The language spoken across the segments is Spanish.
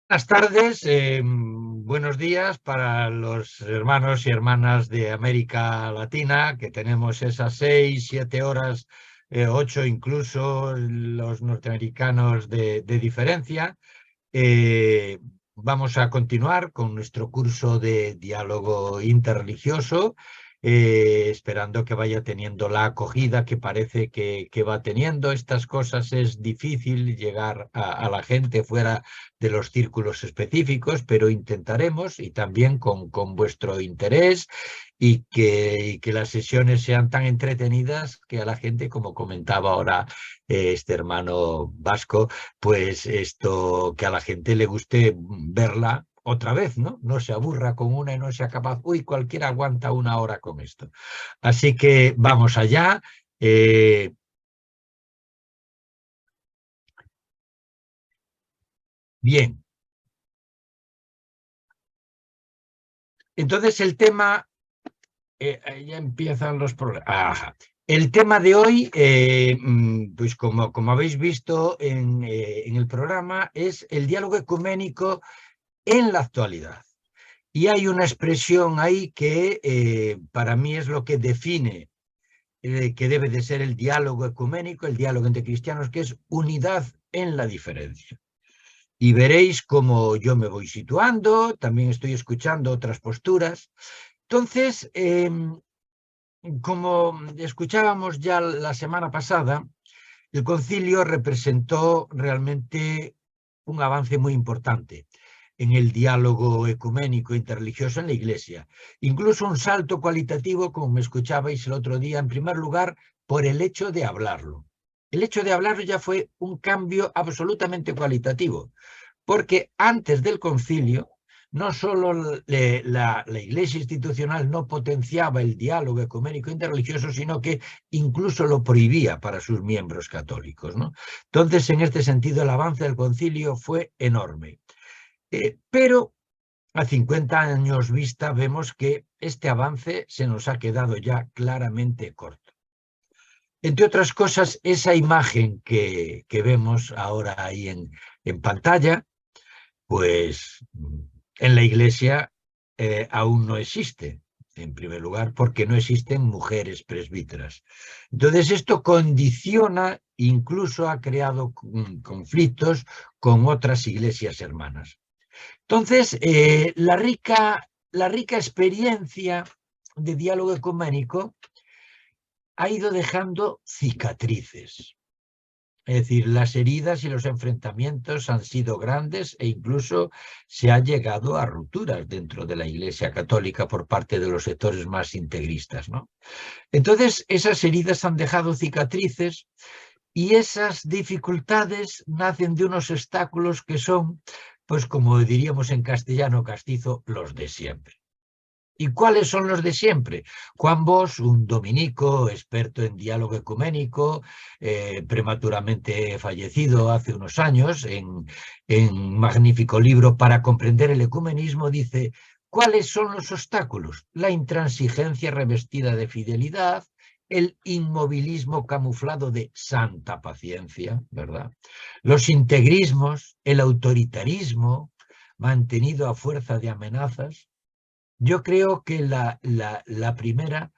Buenas tardes, buenos días para los hermanos y hermanas de América Latina, que tenemos esas 6, 7 horas, 8 incluso los norteamericanos de diferencia. Eh, Vamos a continuar con nuestro curso de diálogo interreligioso, esperando que vaya teniendo la acogida que parece que va teniendo. Estas cosas es difícil llegar a la gente fuera de los círculos específicos, pero intentaremos, y también con vuestro interés, y que las sesiones sean tan entretenidas que a la gente, como comentaba ahora este hermano vasco, pues esto, que a la gente le guste verla otra vez, ¿no? No se aburra con una y no sea capaz. Uy, cualquiera aguanta una hora con esto. Así que vamos allá. Eh, Bien, entonces el tema, ya empiezan los problemas. Ajá. El tema de hoy, pues como habéis visto en el programa, es el diálogo ecuménico en la actualidad. Y hay una expresión ahí que para mí es lo que define que debe de ser el diálogo ecuménico, el diálogo entre cristianos, que es unidad en la diferencia. Y veréis cómo yo me voy situando, también estoy escuchando otras posturas. Entonces, como escuchábamos ya la semana pasada, el concilio representó realmente un avance muy importante en el diálogo ecuménico interreligioso en la Iglesia. Incluso un salto cualitativo, como me escuchabais el otro día, en primer lugar, por el hecho de hablarlo. El hecho de hablarlo ya fue un cambio absolutamente cualitativo, porque antes del concilio, no solo la Iglesia institucional no potenciaba el diálogo ecuménico interreligioso, sino que incluso lo prohibía para sus miembros católicos, ¿no? Entonces, en este sentido, el avance del concilio fue enorme. Pero a 50 años vista vemos que este avance se nos ha quedado ya claramente corto. Entre otras cosas, esa imagen que vemos ahora ahí en pantalla, pues en la Iglesia aún no existe, en primer lugar, porque no existen mujeres presbíteras. Entonces, esto condiciona, incluso ha creado conflictos con otras iglesias hermanas. Entonces, la rica experiencia de diálogo ecuménico ha ido dejando cicatrices. Es decir, las heridas y los enfrentamientos han sido grandes e incluso se ha llegado a rupturas dentro de la Iglesia Católica por parte de los sectores más integristas, ¿no? Entonces, esas heridas han dejado cicatrices y esas dificultades nacen de unos obstáculos que son, pues como diríamos en castellano castizo, los de siempre. ¿Y cuáles son los de siempre? Juan Bosch, un dominico experto en diálogo ecuménico, prematuramente fallecido hace unos años, en magnífico libro Para comprender el ecumenismo, dice: ¿cuáles son los obstáculos? La intransigencia revestida de fidelidad, el inmovilismo camuflado de santa paciencia, ¿verdad? Los integrismos, el autoritarismo mantenido a fuerza de amenazas. Yo creo que la primera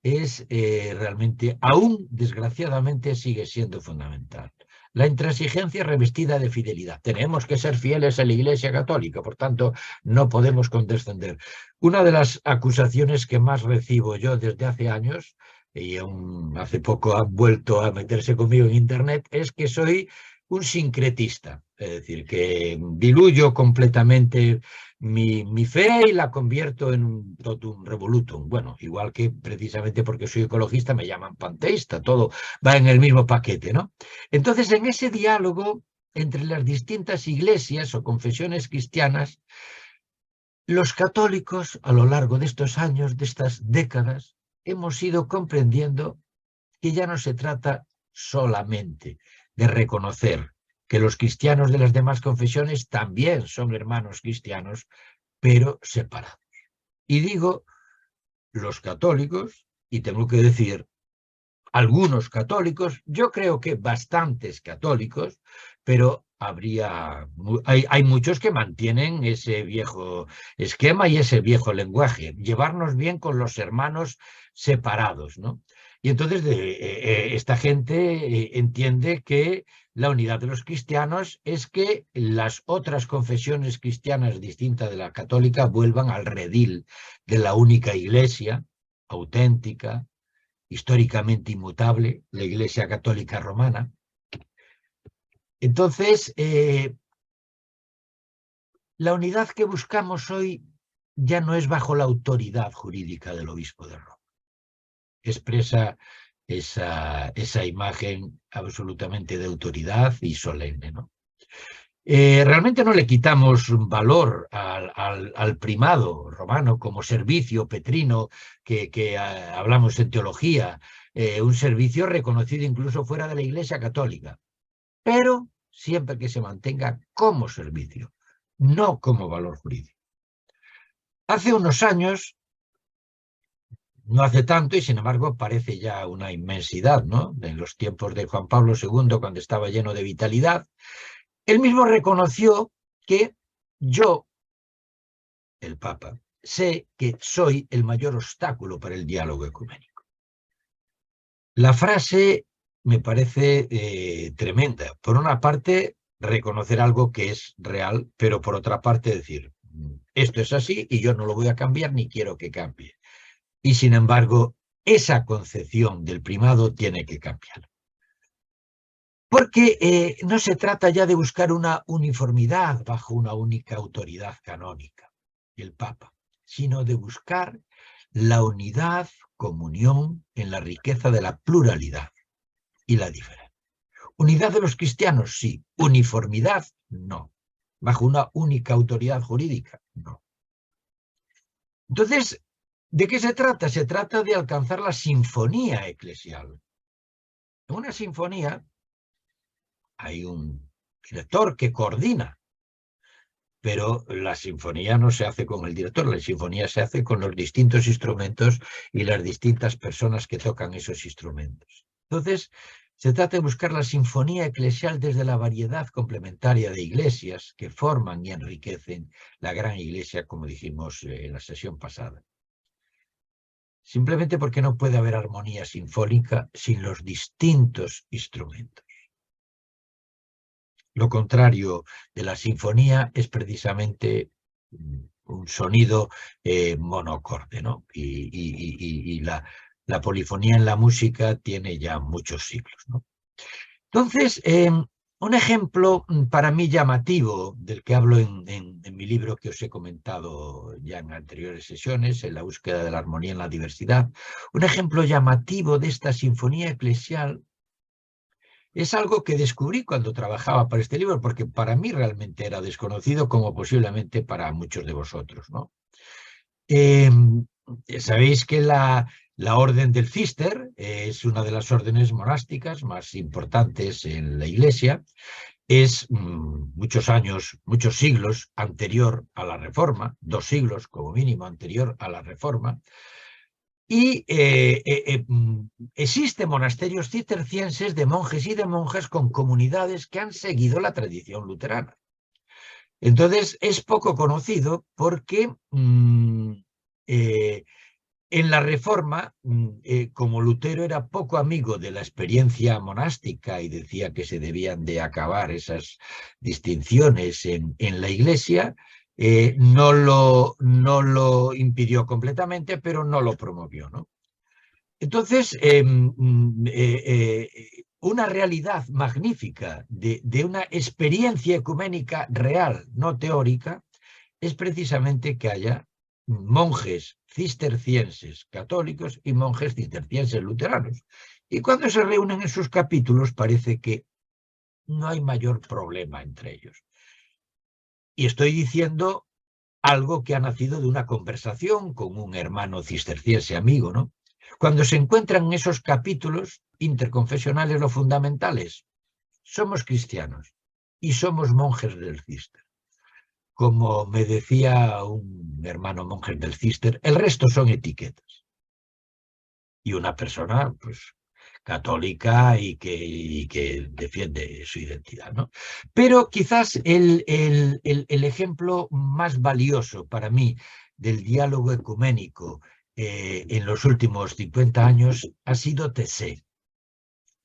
es realmente, aún desgraciadamente, sigue siendo fundamental. La intransigencia revestida de fidelidad. Tenemos que ser fieles a la Iglesia Católica, por tanto, no podemos condescender. Una de las acusaciones que más recibo yo desde hace años, y aún hace poco han vuelto a meterse conmigo en Internet, es que soy un sincretista, es decir, que diluyo completamente mi fe y la convierto en un totum revolutum. Bueno, igual que precisamente porque soy ecologista me llaman panteísta, todo va en el mismo paquete, ¿no? Entonces, en ese diálogo entre las distintas iglesias o confesiones cristianas, los católicos, a lo largo de estos años, de estas décadas, hemos ido comprendiendo que ya no se trata solamente de reconocer que los cristianos de las demás confesiones también son hermanos cristianos, pero separados. Y digo los católicos, y tengo que decir algunos católicos, yo creo que bastantes católicos, pero hay muchos que mantienen ese viejo esquema y ese viejo lenguaje, llevarnos bien con los hermanos separados, ¿no? Y entonces esta gente entiende que la unidad de los cristianos es que las otras confesiones cristianas distintas de la católica vuelvan al redil de la única iglesia auténtica, históricamente inmutable, la Iglesia Católica Romana. Entonces, la unidad que buscamos hoy ya no es bajo la autoridad jurídica del obispo de Roma. Expresa esa imagen absolutamente de autoridad y solemne, ¿no? Realmente no le quitamos valor al primado romano como servicio petrino que hablamos en teología, un servicio reconocido incluso fuera de la Iglesia Católica, pero siempre que se mantenga como servicio, no como valor jurídico. Hace unos años, no hace tanto, y sin embargo parece ya una inmensidad, ¿no? En los tiempos de Juan Pablo II, cuando estaba lleno de vitalidad, él mismo reconoció que yo, el Papa, sé que soy el mayor obstáculo para el diálogo ecuménico. La frase me parece tremenda. Por una parte, reconocer algo que es real, pero por otra parte decir, esto es así y yo no lo voy a cambiar ni quiero que cambie. Y sin embargo, esa concepción del primado tiene que cambiar. Porque no se trata ya de buscar una uniformidad bajo una única autoridad canónica, el Papa, sino de buscar la unidad, comunión en la riqueza de la pluralidad y la diferencia. Unidad de los cristianos, sí. Uniformidad, no. Bajo una única autoridad jurídica, no. Entonces, ¿de qué se trata? Se trata de alcanzar la sinfonía eclesial. En una sinfonía hay un director que coordina, pero la sinfonía no se hace con el director, la sinfonía se hace con los distintos instrumentos y las distintas personas que tocan esos instrumentos. Entonces, se trata de buscar la sinfonía eclesial desde la variedad complementaria de iglesias que forman y enriquecen la gran iglesia, como dijimos en la sesión pasada. Simplemente porque no puede haber armonía sinfónica sin los distintos instrumentos. Lo contrario de la sinfonía es precisamente un sonido monocorde, ¿no? Y la polifonía en la música tiene ya muchos siglos, ¿no? Entonces, un ejemplo para mí llamativo, del que hablo en mi libro que os he comentado ya en anteriores sesiones, en la búsqueda de la armonía en la diversidad, un ejemplo llamativo de esta sinfonía eclesial es algo que descubrí cuando trabajaba para este libro, porque para mí realmente era desconocido, como posiblemente para muchos de vosotros, ¿no? Sabéis que la orden del Cister es una de las órdenes monásticas más importantes en la Iglesia. Es muchos años, muchos siglos anterior a la Reforma, 2 siglos como mínimo anterior a la Reforma. Y existen monasterios cistercienses de monjes y de monjas con comunidades que han seguido la tradición luterana. Entonces, es poco conocido porque en la Reforma, como Lutero era poco amigo de la experiencia monástica y decía que se debían de acabar esas distinciones en la Iglesia, no lo impidió completamente, pero no lo promovió, ¿no? Entonces, una realidad magnífica de una experiencia ecuménica real, no teórica, es precisamente que haya monjes cistercienses católicos y monjes cistercienses luteranos. Y cuando se reúnen en sus capítulos parece que no hay mayor problema entre ellos. Y estoy diciendo algo que ha nacido de una conversación con un hermano cisterciense amigo, ¿no? Cuando se encuentran en esos capítulos interconfesionales, lo fundamental es, somos cristianos y somos monjes del Cister. Como me decía un hermano monje del Cister, el resto son etiquetas. Y una persona, pues, católica y que defiende su identidad, ¿no? Pero quizás el ejemplo más valioso para mí del diálogo ecuménico en los últimos 50 años ha sido TSE.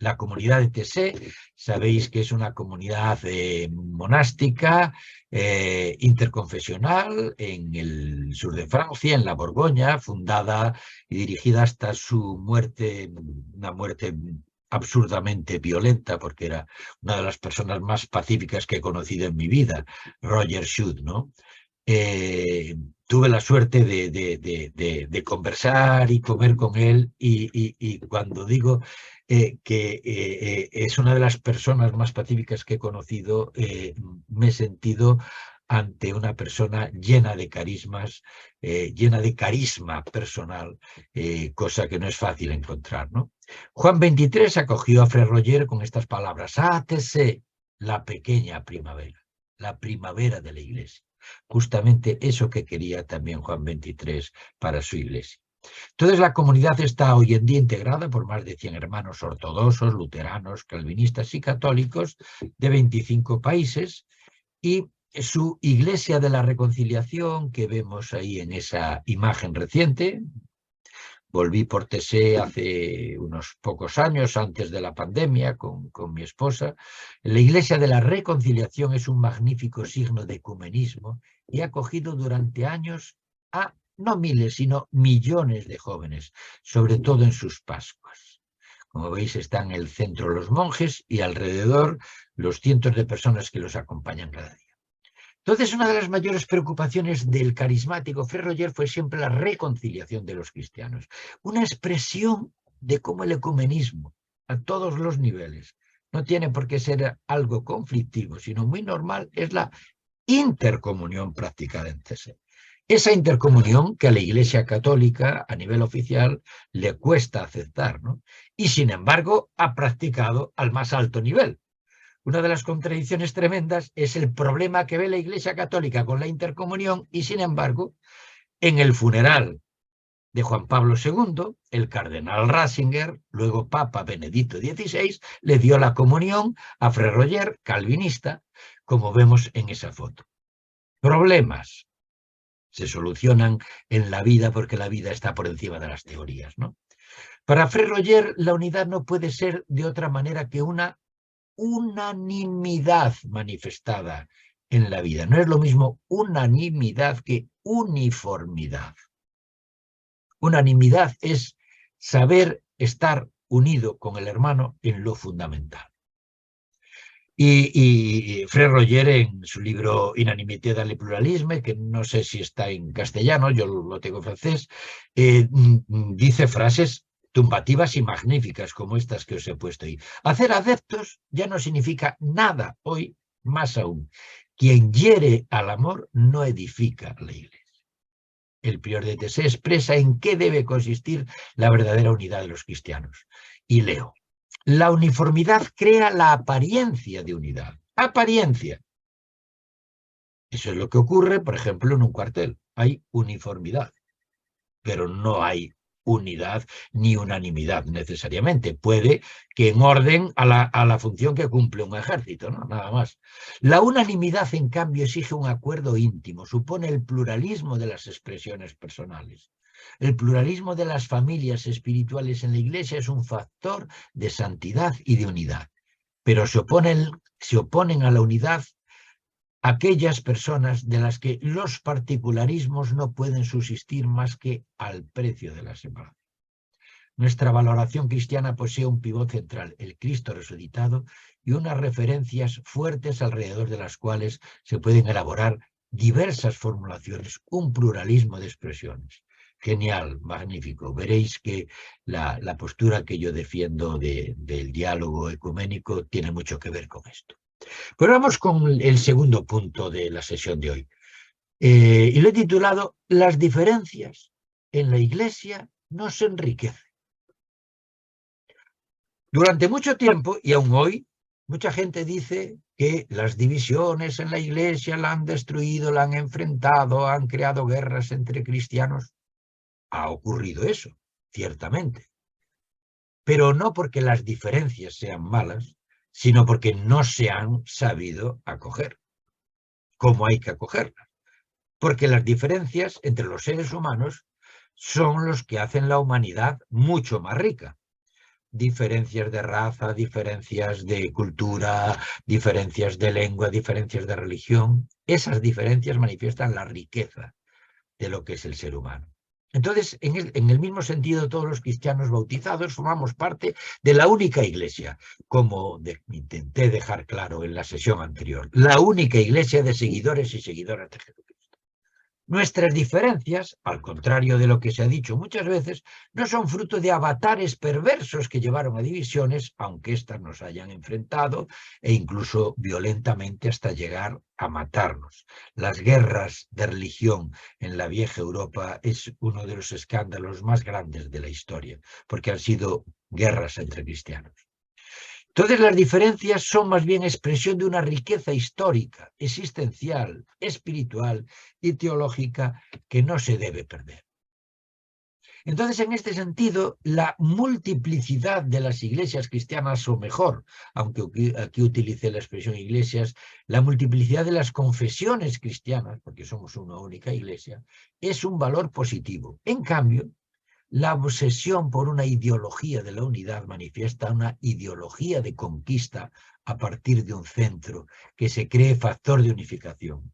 La comunidad de TSE, sabéis que es una comunidad monástica, interconfesional, en el sur de Francia, en la Borgoña, fundada y dirigida hasta su muerte, una muerte absurdamente violenta, porque era una de las personas más pacíficas que he conocido en mi vida, Roger Schutt, ¿no? Tuve la suerte de conversar y comer con él y cuando digo que es una de las personas más pacíficas que he conocido, me he sentido ante una persona llena de carismas, llena de carisma personal, cosa que no es fácil encontrar, ¿no? Juan XXIII acogió a Fray Roger con estas palabras: «Átese la pequeña primavera, la primavera de la Iglesia». Justamente eso que quería también Juan XXIII para su Iglesia. Entonces la comunidad está hoy en día integrada por más de 100 hermanos ortodoxos, luteranos, calvinistas y católicos de 25 países, y su Iglesia de la Reconciliación, que vemos ahí en esa imagen reciente. Volví por TSE hace unos pocos años, antes de la pandemia, con mi esposa. La Iglesia de la Reconciliación es un magnífico signo de ecumenismo y ha acogido durante años a no miles, sino millones de jóvenes, sobre todo en sus Pascuas. Como veis, están en el centro los monjes y alrededor los cientos de personas que los acompañan cada día. Entonces, una de las mayores preocupaciones del carismático Fray Roger fue siempre la reconciliación de los cristianos, una expresión de cómo el ecumenismo, a todos los niveles, no tiene por qué ser algo conflictivo, sino muy normal, es la intercomunión practicada en TSE. Esa intercomunión que a la Iglesia Católica, a nivel oficial, le cuesta aceptar, ¿no? Y, sin embargo, ha practicado al más alto nivel. Una de las contradicciones tremendas es el problema que ve la Iglesia Católica con la intercomunión y, sin embargo, en el funeral de Juan Pablo II, el cardenal Ratzinger, luego Papa Benedicto XVI, le dio la comunión a Fray Roger, calvinista, como vemos en esa foto. Problemas se solucionan en la vida porque la vida está por encima de las teorías, ¿no? Para Fray Roger, la unidad no puede ser de otra manera que una unanimidad manifestada en la vida. No es lo mismo unanimidad que uniformidad. Unanimidad es saber estar unido con el hermano en lo fundamental. Y Fray Roger, en su libro Inanimité dans le pluralisme, que no sé si está en castellano, yo lo tengo en francés, dice frases tumbativas y magníficas como estas que os he puesto ahí. Hacer adeptos ya no significa nada hoy, más aún. Quien hiere al amor no edifica la Iglesia. El prior de TSE expresa en qué debe consistir la verdadera unidad de los cristianos. Y leo: la uniformidad crea la apariencia de unidad. Apariencia. Eso es lo que ocurre, por ejemplo, en un cuartel. Hay uniformidad, pero no hay unidad ni unanimidad necesariamente. Puede que en orden a la función que cumple un ejército, ¿no? Nada más. La unanimidad, en cambio, exige un acuerdo íntimo, supone el pluralismo de las expresiones personales. El pluralismo de las familias espirituales en la Iglesia es un factor de santidad y de unidad, pero se oponen a la unidad aquellas personas de las que los particularismos no pueden subsistir más que al precio de la separación. Nuestra valoración cristiana posee un pivot central, el Cristo resucitado, y unas referencias fuertes alrededor de las cuales se pueden elaborar diversas formulaciones, un pluralismo de expresiones. Genial, magnífico. Veréis que la postura que yo defiendo del diálogo ecuménico tiene mucho que ver con esto. Pero vamos con el segundo punto de la sesión de hoy. Y lo he titulado: las diferencias en la Iglesia nos enriquecen. Durante mucho tiempo, y aún hoy, mucha gente dice que las divisiones en la Iglesia la han destruido, la han enfrentado, han creado guerras entre cristianos. Ha ocurrido eso, ciertamente. pero no porque las diferencias sean malas, sino porque no se han sabido acoger como hay que acogerlas. Porque las diferencias entre los seres humanos son los que hacen la humanidad mucho más rica. Diferencias de raza, diferencias de cultura, diferencias de lengua, diferencias de religión. Esas diferencias manifiestan la riqueza de lo que es el ser humano. Entonces, en el mismo sentido, todos los cristianos bautizados formamos parte de la única iglesia, como intenté dejar claro en la sesión anterior, la única iglesia de seguidores y seguidoras de Jesucristo. Nuestras diferencias, al contrario de lo que se ha dicho muchas veces, no son fruto de avatares perversos que llevaron a divisiones, aunque éstas nos hayan enfrentado e incluso violentamente hasta llegar a matarnos. Las guerras de religión en la vieja Europa es uno de los escándalos más grandes de la historia, porque han sido guerras entre cristianos. Entonces las diferencias son más bien expresión de una riqueza histórica, existencial, espiritual y teológica que no se debe perder. Entonces, en este sentido, la multiplicidad de las iglesias cristianas, o mejor, aunque aquí utilicé la expresión iglesias, la multiplicidad de las confesiones cristianas, porque somos una única iglesia, es un valor positivo. En cambio, la obsesión por una ideología de la unidad manifiesta una ideología de conquista a partir de un centro que se cree factor de unificación.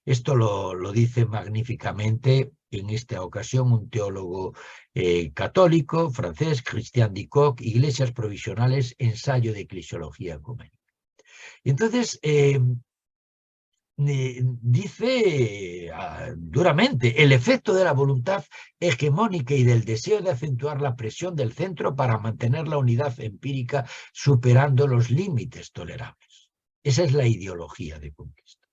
Esto lo dice magníficamente en esta ocasión un teólogo católico francés, Christian Dicoq, Iglesias Provisionales, ensayo de eclesiología ecuménica. Y entonces dice duramente, el efecto de la voluntad hegemónica y del deseo de acentuar la presión del centro para mantener la unidad empírica superando los límites tolerables. Esa es la ideología de conquista.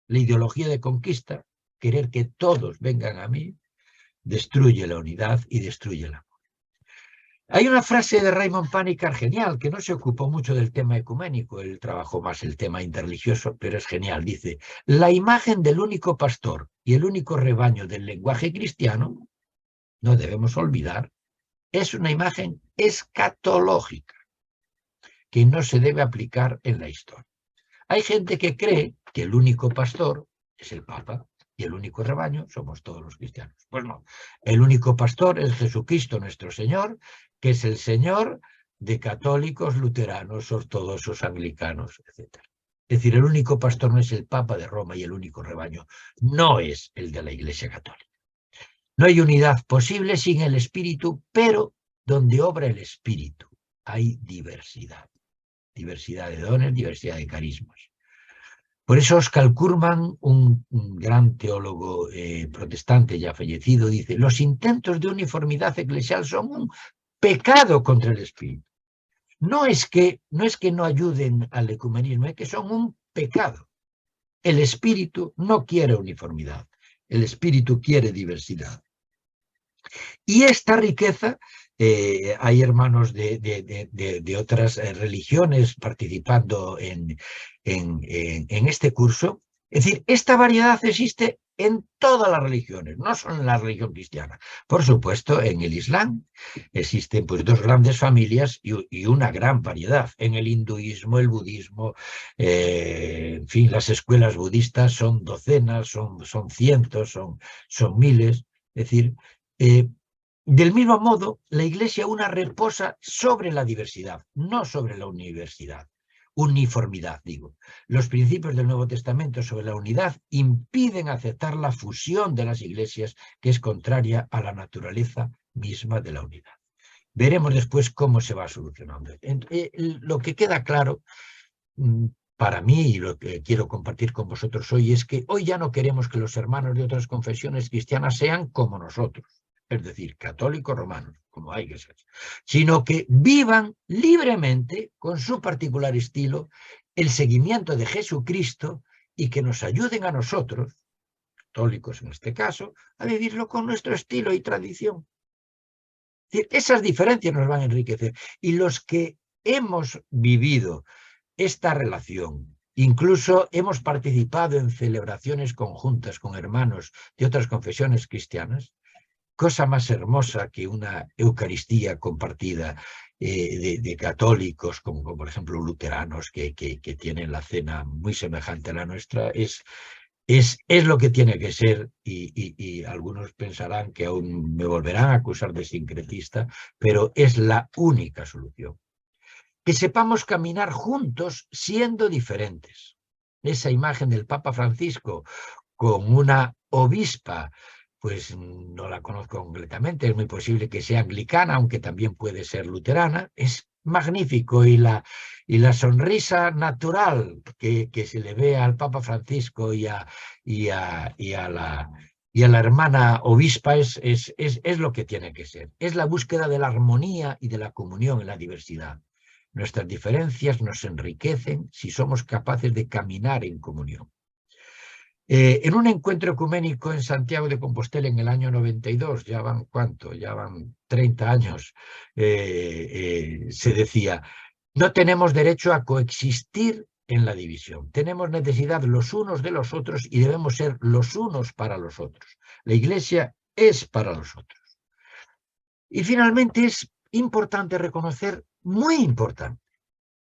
La ideología de conquista, querer que todos vengan a mí, destruye la unidad y destruye el amor. Hay una frase de Raymond Panikkar genial, que no se ocupó mucho del tema ecuménico, él trabajó más el tema interreligioso, pero es genial. Dice, la imagen del único pastor y el único rebaño del lenguaje cristiano, no debemos olvidar, es una imagen escatológica, que no se debe aplicar en la historia. Hay gente que cree que el único pastor es el Papa y el único rebaño somos todos los cristianos. Pues no, el único pastor es Jesucristo nuestro Señor, que es el Señor de católicos, luteranos, ortodoxos, anglicanos, etc. Es decir, el único pastor no es el Papa de Roma y el único rebaño no es el de la Iglesia Católica. No hay unidad posible sin el Espíritu, pero donde obra el Espíritu hay diversidad. Diversidad de dones, diversidad de carismas. Por eso Oscar Cullmann, un gran teólogo protestante ya fallecido, dice, los intentos de uniformidad eclesial son un pecado contra el Espíritu. No es que no ayuden al ecumenismo, es que son un pecado. El Espíritu no quiere uniformidad, el Espíritu quiere diversidad. Y esta riqueza, hay hermanos de otras religiones participando en este curso. Es decir, esta variedad existe en todas las religiones, no solo en la religión cristiana. Por supuesto, en el Islam existen pues dos grandes familias y una gran variedad. En el hinduismo, el budismo, en fin, las escuelas budistas son docenas, son cientos, son miles. Es decir, del mismo modo, la Iglesia una reposa sobre la diversidad, no sobre la uniformidad, digo. Los principios del Nuevo Testamento sobre la unidad impiden aceptar la fusión de las iglesias, que es contraria a la naturaleza misma de la unidad. Veremos después cómo se va solucionando. Lo que queda claro para mí, y lo que quiero compartir con vosotros hoy, es que hoy ya no queremos que los hermanos de otras confesiones cristianas sean como nosotros, es decir, católicos romanos, como hay que ser, sino que vivan libremente, con su particular estilo, el seguimiento de Jesucristo y que nos ayuden a nosotros, católicos en este caso, a vivirlo con nuestro estilo y tradición. Es decir, esas diferencias nos van a enriquecer. Y los que hemos vivido esta relación, incluso hemos participado en celebraciones conjuntas con hermanos de otras confesiones cristianas, cosa más hermosa que una Eucaristía compartida de católicos, como por ejemplo luteranos que tienen la cena muy semejante a la nuestra, es lo que tiene que ser, y algunos pensarán que aún me volverán a acusar de sincretista, pero es la única solución. Que sepamos caminar juntos siendo diferentes. Esa imagen del Papa Francisco con una obispa, pues no la conozco completamente, es muy posible que sea anglicana, aunque también puede ser luterana, es magnífico, y la sonrisa natural que se le ve al Papa Francisco y a la hermana obispa es lo que tiene que ser, es la búsqueda de la armonía y de la comunión en la diversidad. Nuestras diferencias nos enriquecen si somos capaces de caminar en comunión. En un encuentro ecuménico en Santiago de Compostela en el año 92, ya van, ¿cuánto? Ya van 30 años, se decía, no tenemos derecho a coexistir en la división. Tenemos necesidad los unos de los otros y debemos ser los unos para los otros. La Iglesia es para los otros. Y finalmente es importante reconocer, muy importante,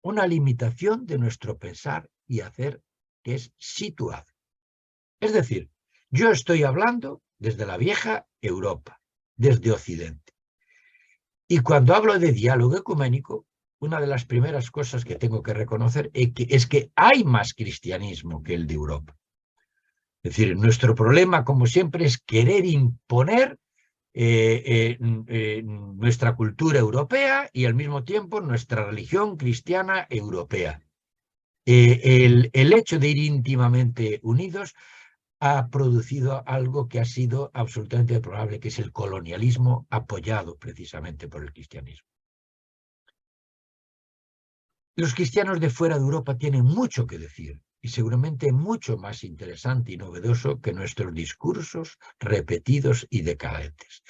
una limitación de nuestro pensar y hacer, que es situado. Es decir, yo estoy hablando desde la vieja Europa, desde Occidente. Y cuando hablo de diálogo ecuménico, una de las primeras cosas que tengo que reconocer es que hay más cristianismo que el de Europa. Es decir, nuestro problema, como siempre, es querer imponer nuestra cultura europea y al mismo tiempo nuestra religión cristiana europea. El hecho de ir íntimamente unidos ha producido algo que ha sido absolutamente probable, que es el colonialismo apoyado precisamente por el cristianismo. Los cristianos de fuera de Europa tienen mucho que decir y seguramente mucho más interesante y novedoso que nuestros discursos repetidos y decadentes.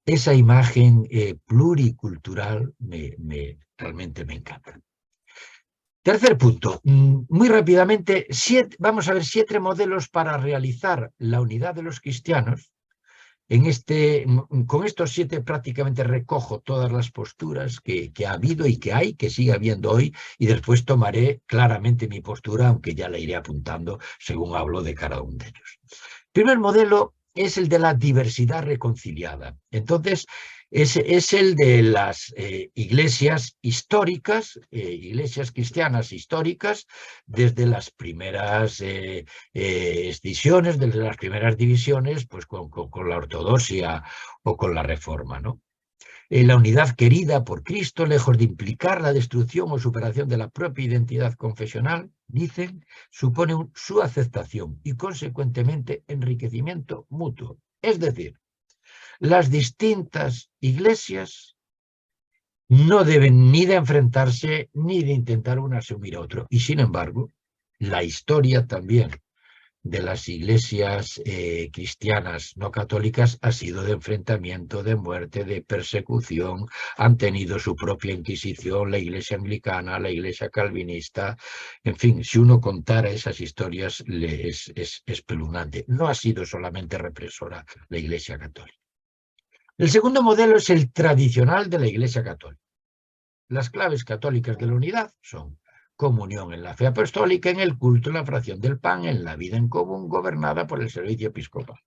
Esa imagen pluricultural realmente me encanta. Tercer punto, muy rápidamente, vamos a ver 7 modelos para realizar la unidad de los cristianos. Con estos 7 prácticamente recojo todas las posturas que ha habido y que hay, que sigue habiendo hoy, y después tomaré claramente mi postura, aunque ya la iré apuntando según hablo de cada uno de ellos. El primer modelo es el de la diversidad reconciliada. Entonces, es el de las iglesias históricas, iglesias cristianas históricas, desde las primeras escisiones, desde las primeras divisiones, pues con la ortodoxia o con la reforma, ¿no? La unidad querida por Cristo, lejos de implicar la destrucción o superación de la propia identidad confesional, dicen, supone su aceptación y, consecuentemente, enriquecimiento mutuo. Es decir, las distintas iglesias no deben ni de enfrentarse ni de intentar una asumir a otro. Y, sin embargo, la historia también de las iglesias cristianas no católicas ha sido de enfrentamiento, de muerte, de persecución. Han tenido su propia Inquisición, la iglesia anglicana, la iglesia calvinista. En fin, si uno contara esas historias es espeluznante. No ha sido solamente represora la iglesia católica. El segundo modelo es el tradicional de la iglesia católica. Las claves católicas de la unidad son comunión en la fe apostólica, en el culto, en la fracción del pan, en la vida en común, gobernada por el servicio episcopal.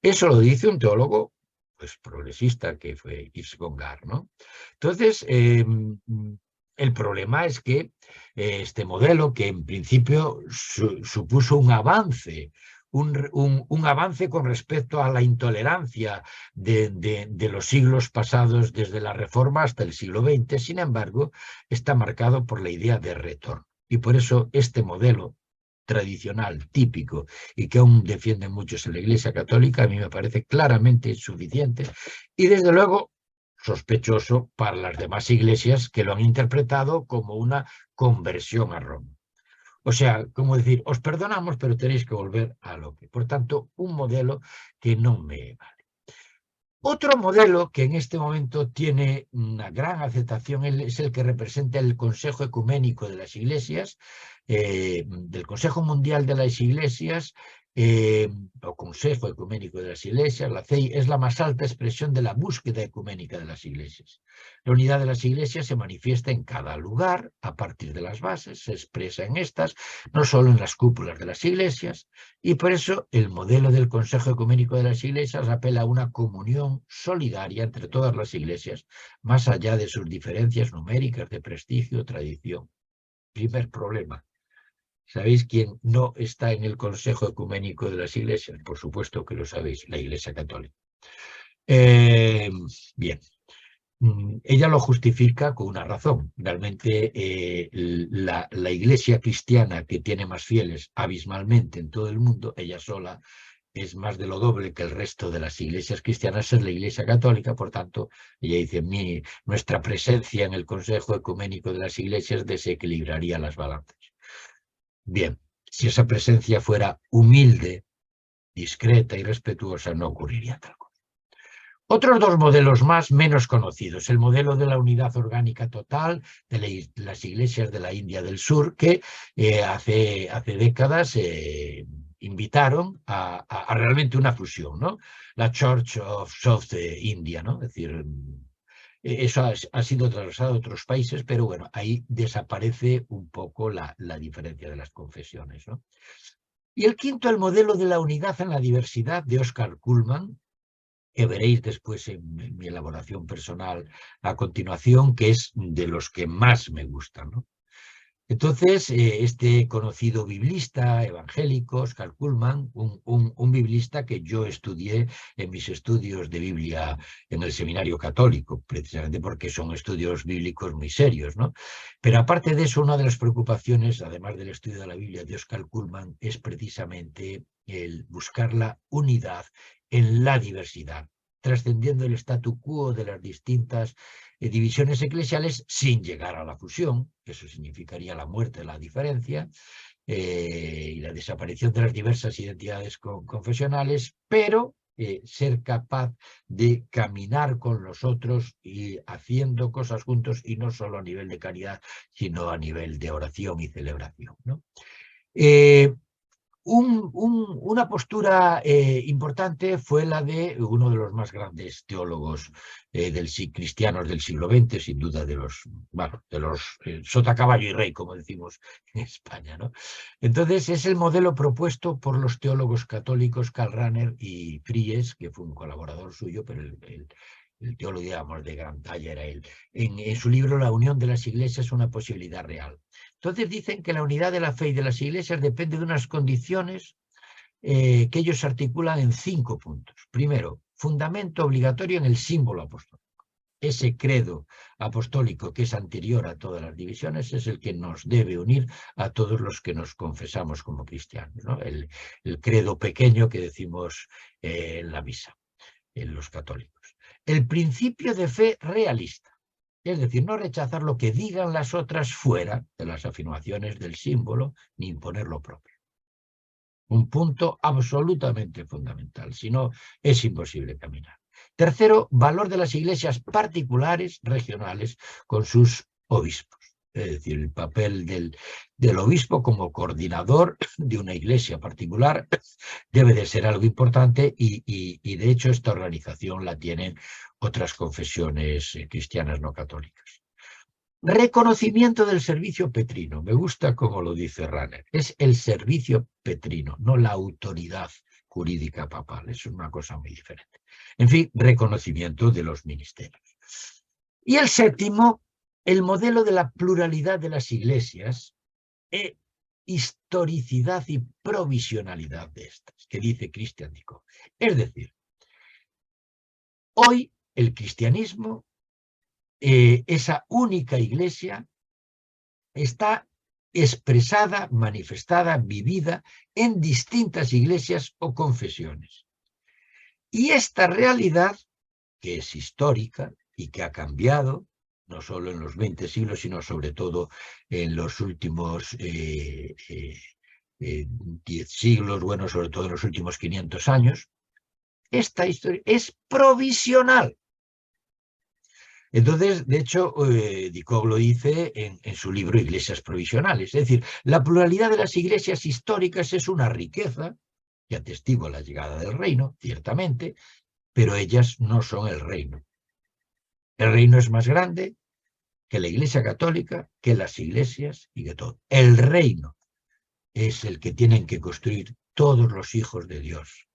Eso lo dice un teólogo pues progresista que fue Yves Congar, ¿no? Entonces, el problema es que este modelo, que en principio supuso un avance, un avance con respecto a la intolerancia de los siglos pasados, desde la Reforma hasta el siglo XX, sin embargo, está marcado por la idea de retorno. Y por eso este modelo tradicional, típico, y que aún defienden muchos en la Iglesia Católica, a mí me parece claramente insuficiente y, desde luego, sospechoso para las demás iglesias que lo han interpretado como una conversión a Roma. O sea, como decir, os perdonamos, pero tenéis que volver a lo que. Por tanto, un modelo que no me vale. Otro modelo que en este momento tiene una gran aceptación es el que representa el Consejo Ecuménico de las Iglesias, del Consejo Mundial de las Iglesias, o Consejo Ecuménico de las Iglesias, la CEI, es la más alta expresión de la búsqueda ecuménica de las iglesias. La unidad de las iglesias se manifiesta en cada lugar, a partir de las bases, se expresa en estas, no solo en las cúpulas de las iglesias, y por eso el modelo del Consejo Ecuménico de las Iglesias apela a una comunión solidaria entre todas las iglesias, más allá de sus diferencias numéricas de prestigio o tradición. Primer problema. ¿Sabéis quién no está en el Consejo Ecuménico de las Iglesias? Por supuesto que lo sabéis, la Iglesia Católica. Bien, ella lo justifica con una razón. Realmente la Iglesia cristiana, que tiene más fieles abismalmente en todo el mundo, ella sola es más de lo doble que el resto de las iglesias cristianas, es la Iglesia Católica. Por tanto, ella dice, nuestra presencia en el Consejo Ecuménico de las Iglesias desequilibraría las balanzas. Bien, si esa presencia fuera humilde, discreta y respetuosa, no ocurriría tal cosa. Otros dos modelos más menos conocidos. El modelo de la unidad orgánica total de las iglesias de la India del Sur, que hace décadas invitaron a realmente una fusión, ¿no? La Church of South India, ¿no? Es decir, eso ha sido trasladado a otros países, pero bueno, ahí desaparece un poco la diferencia de las confesiones, ¿no? Y el quinto, el modelo de la unidad en la diversidad de Oscar Cullmann, que veréis después en mi elaboración personal a continuación, que es de los que más me gustan, ¿no? Entonces, este conocido biblista evangélico, Oscar Cullmann, un biblista que yo estudié en mis estudios de Biblia en el seminario católico, precisamente porque son estudios bíblicos muy serios, ¿no? Pero aparte de eso, una de las preocupaciones, además del estudio de la Biblia de Oscar Cullmann, es precisamente el buscar la unidad en la diversidad, trascendiendo el statu quo de las distintas divisiones eclesiales sin llegar a la fusión. Eso significaría la muerte de la diferencia y la desaparición de las diversas identidades confesionales, pero ser capaz de caminar con los otros y haciendo cosas juntos, y no solo a nivel de caridad, sino a nivel de oración y celebración, ¿no? Una postura importante fue la de uno de los más grandes teólogos cristianos del siglo XX, sin duda de los sota, caballo y rey, como decimos en España, ¿no? Entonces es el modelo propuesto por los teólogos católicos Karl Rahner y Fries, que fue un colaborador suyo, pero el teólogo, digamos, de gran talla era él. En su libro La unión de las iglesias es una posibilidad real. Entonces dicen que la unidad de la fe y de las iglesias depende de unas condiciones que ellos articulan en 5 puntos. Primero, fundamento obligatorio en el símbolo apostólico. Ese credo apostólico que es anterior a todas las divisiones es el que nos debe unir a todos los que nos confesamos como cristianos, ¿no? El credo pequeño que decimos en la misa, en los católicos. El principio de fe realista. Es decir, no rechazar lo que digan las otras fuera de las afirmaciones del símbolo, ni imponer lo propio. Un punto absolutamente fundamental, si no es imposible caminar. Tercero, valor de las iglesias particulares, regionales, con sus obispos. Es decir, el papel del obispo como coordinador de una iglesia particular debe de ser algo importante y de hecho esta organización la tienen otras confesiones cristianas no católicas. Reconocimiento del servicio petrino. Me gusta como lo dice Rahner. Es el servicio petrino, no la autoridad jurídica papal. Es una cosa muy diferente. En fin, reconocimiento de los ministerios. Y el séptimo, el modelo de la pluralidad de las iglesias e historicidad y provisionalidad de estas, que dice Christian Dickov. Es decir, hoy el cristianismo, esa única iglesia, está expresada, manifestada, vivida en distintas iglesias o confesiones. Y esta realidad, que es histórica y que ha cambiado, no solo en los 20 siglos, sino sobre todo en los últimos 10 siglos, bueno, sobre todo en los últimos 500 años, esta historia es provisional. Entonces, de hecho, Dicog lo dice en su libro Iglesias Provisionales. Es decir, la pluralidad de las iglesias históricas es una riqueza que atestigua la llegada del reino, ciertamente, pero ellas no son el reino. El reino es más grande que la Iglesia Católica, que las iglesias y que todo. El reino es el que tienen que construir todos los hijos de Dios.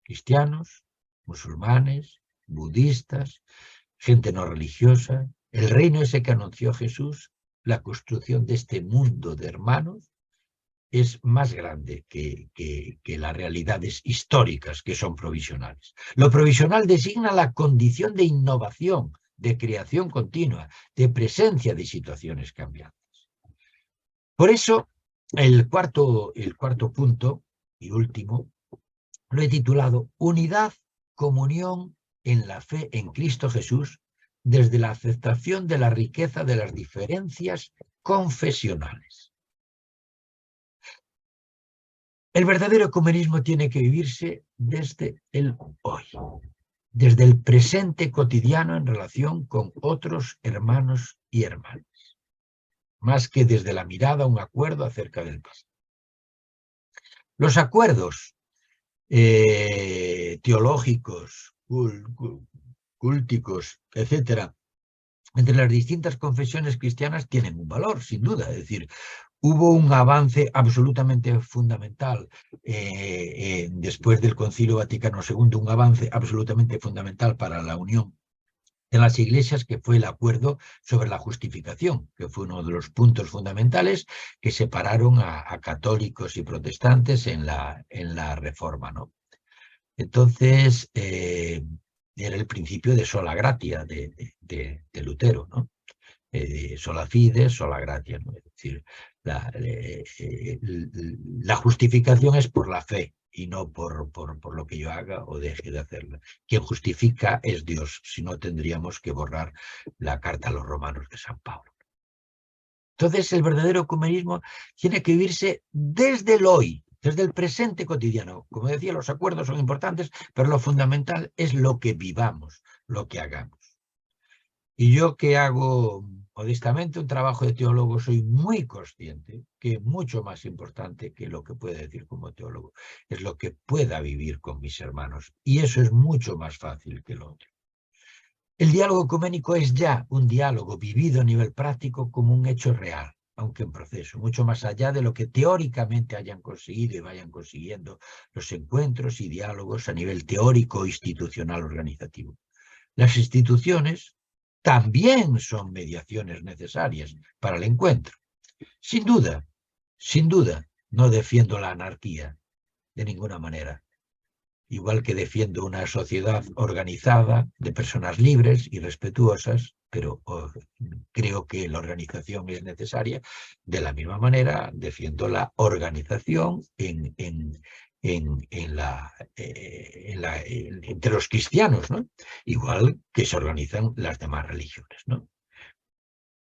Cristianos, musulmanes, budistas, gente no religiosa. El reino ese que anunció Jesús, la construcción de este mundo de hermanos, es más grande que las realidades históricas que son provisionales. Lo provisional designa la condición de innovación, de creación continua, de presencia de situaciones cambiantes. Por eso, el cuarto punto y último, lo he titulado Unidad, comunión en la fe en Cristo Jesús, desde la aceptación de la riqueza de las diferencias confesionales. El verdadero ecumenismo tiene que vivirse desde el hoy, desde el presente cotidiano en relación con otros hermanos y hermanas, más que desde la mirada a un acuerdo acerca del pasado. Los acuerdos teológicos, cúlticos, etcétera, entre las distintas confesiones cristianas tienen un valor, sin duda. Es decir, hubo un avance absolutamente fundamental después del Concilio Vaticano II, un avance absolutamente fundamental para la unión de las iglesias, que fue el acuerdo sobre la justificación, que fue uno de los puntos fundamentales que separaron a católicos y protestantes en la Reforma, ¿no? Entonces, era el principio de sola gratia de Lutero, ¿no? Sola fide, sola gratia, ¿no? Es decir, la justificación es por la fe y no por lo que yo haga o deje de hacerla. Quien justifica es Dios, si no tendríamos que borrar la carta a los romanos de San Pablo. Entonces, el verdadero ecumenismo tiene que vivirse desde el hoy, desde el presente cotidiano. Como decía, los acuerdos son importantes, pero lo fundamental es lo que vivamos, lo que hagamos. Y yo, que hago modestamente un trabajo de teólogo, soy muy consciente que mucho más importante que lo que pueda decir como teólogo es lo que pueda vivir con mis hermanos. Y eso es mucho más fácil que lo otro. El diálogo ecuménico es ya un diálogo vivido a nivel práctico como un hecho real, aunque en proceso, mucho más allá de lo que teóricamente hayan conseguido y vayan consiguiendo los encuentros y diálogos a nivel teórico, institucional, organizativo. Las instituciones también son mediaciones necesarias para el encuentro. Sin duda, no defiendo la anarquía de ninguna manera. Igual que defiendo una sociedad organizada de personas libres y respetuosas, pero creo que la organización es necesaria. De la misma manera, defiendo la organización entre los cristianos, ¿no? Igual que se organizan las demás religiones, ¿no?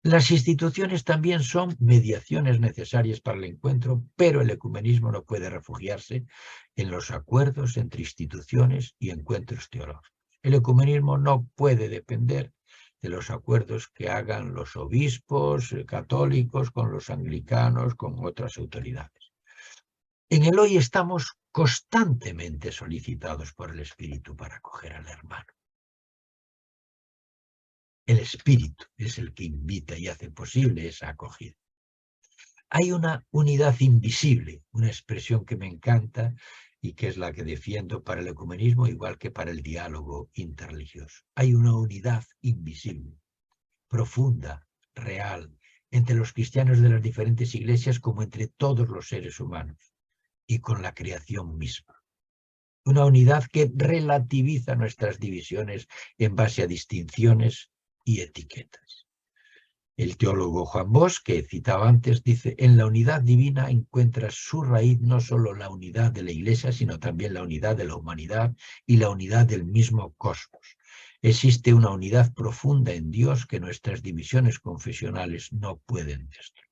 Las instituciones también son mediaciones necesarias para el encuentro, pero el ecumenismo no puede refugiarse en los acuerdos entre instituciones y encuentros teológicos. El ecumenismo no puede depender de los acuerdos que hagan los obispos católicos con los anglicanos, con otras autoridades. En el hoy estamos constantemente solicitados por el Espíritu para acoger al hermano. El Espíritu es el que invita y hace posible esa acogida. Hay una unidad invisible, una expresión que me encanta y que es la que defiendo para el ecumenismo, igual que para el diálogo interreligioso. Hay una unidad invisible, profunda, real, entre los cristianos de las diferentes iglesias como entre todos los seres humanos y con la creación misma. Una unidad que relativiza nuestras divisiones en base a distinciones y etiquetas. El teólogo Juan Bosch, que citaba antes, dice: en la unidad divina encuentra su raíz no solo la unidad de la Iglesia, sino también la unidad de la humanidad y la unidad del mismo cosmos. Existe una unidad profunda en Dios que nuestras divisiones confesionales no pueden destruir.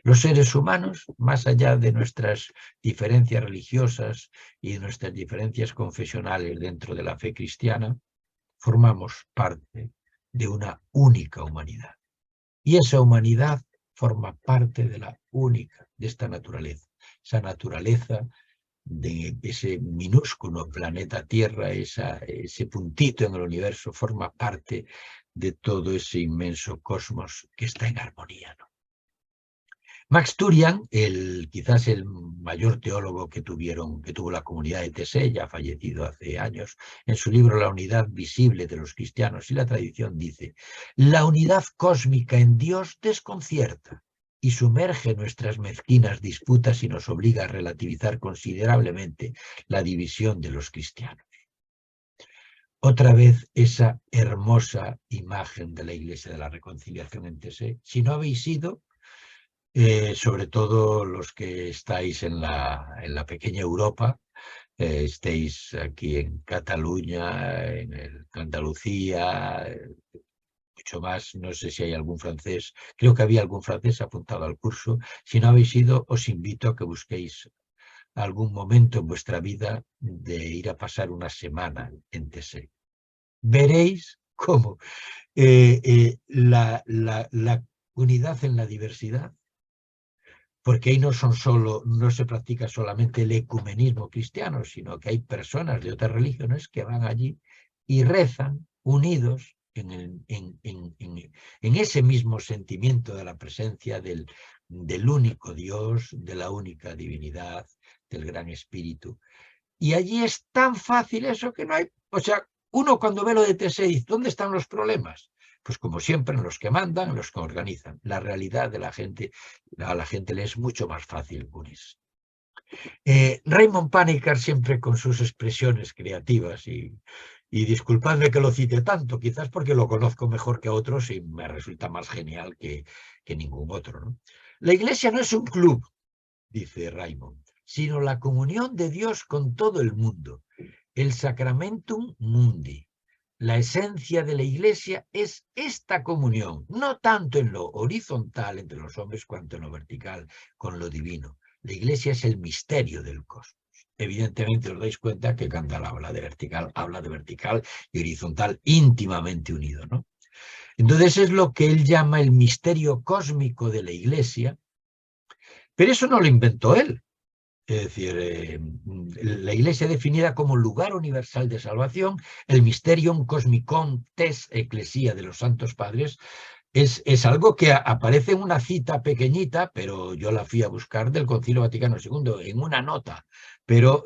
Los seres humanos, más allá de nuestras diferencias religiosas y de nuestras diferencias confesionales dentro de la fe cristiana, formamos parte de una única humanidad. Y esa humanidad forma parte de la única, de esta naturaleza. Esa naturaleza de ese minúsculo planeta Tierra, ese puntito en el universo, forma parte de todo ese inmenso cosmos que está en armonía, ¿no? Max Thurian, quizás el mayor teólogo que tuvo la comunidad de TSE, ya fallecido hace años, en su libro La unidad visible de los cristianos y la tradición, dice: la unidad cósmica en Dios desconcierta y sumerge nuestras mezquinas disputas y nos obliga a relativizar considerablemente la división de los cristianos. Otra vez esa hermosa imagen de la Iglesia de la Reconciliación en TSE. Si no habéis ido, sobre todo los que estáis en la pequeña Europa, estéis aquí en Cataluña, en Andalucía, mucho más, no sé si hay algún francés, creo que había algún francés apuntado al curso. Si no habéis ido, os invito a que busquéis algún momento en vuestra vida de ir a pasar una semana en TSE. Veréis cómo la unidad en la diversidad, porque ahí no se practica solamente el ecumenismo cristiano, sino que hay personas de otras religiones que van allí y rezan unidos en ese mismo sentimiento de la presencia del único Dios, de la única divinidad, del gran espíritu. Y allí es tan fácil eso que no hay... O sea, uno cuando ve lo de TSE dice, ¿dónde están los problemas? Pues como siempre, en los que mandan, en los que organizan. La realidad de la gente, a la gente le es mucho más fácil unirse. Raymond Panikkar, siempre con sus expresiones creativas, y disculpadme que lo cite tanto, quizás porque lo conozco mejor que otros y me resulta más genial que ningún otro, ¿no? La Iglesia no es un club, dice Raymond, sino la comunión de Dios con todo el mundo, el sacramentum mundi. La esencia de la Iglesia es esta comunión, no tanto en lo horizontal entre los hombres cuanto en lo vertical con lo divino. La Iglesia es el misterio del cosmos. Evidentemente os dais cuenta que Kant habla de vertical y horizontal íntimamente unido, ¿no? Entonces es lo que él llama el misterio cósmico de la Iglesia, pero eso no lo inventó él. Es decir, la Iglesia definida como lugar universal de salvación, el Mysterium Cosmicum Tes Ecclesia de los Santos Padres, es algo que aparece en una cita pequeñita, pero yo la fui a buscar del Concilio Vaticano II, en una nota, pero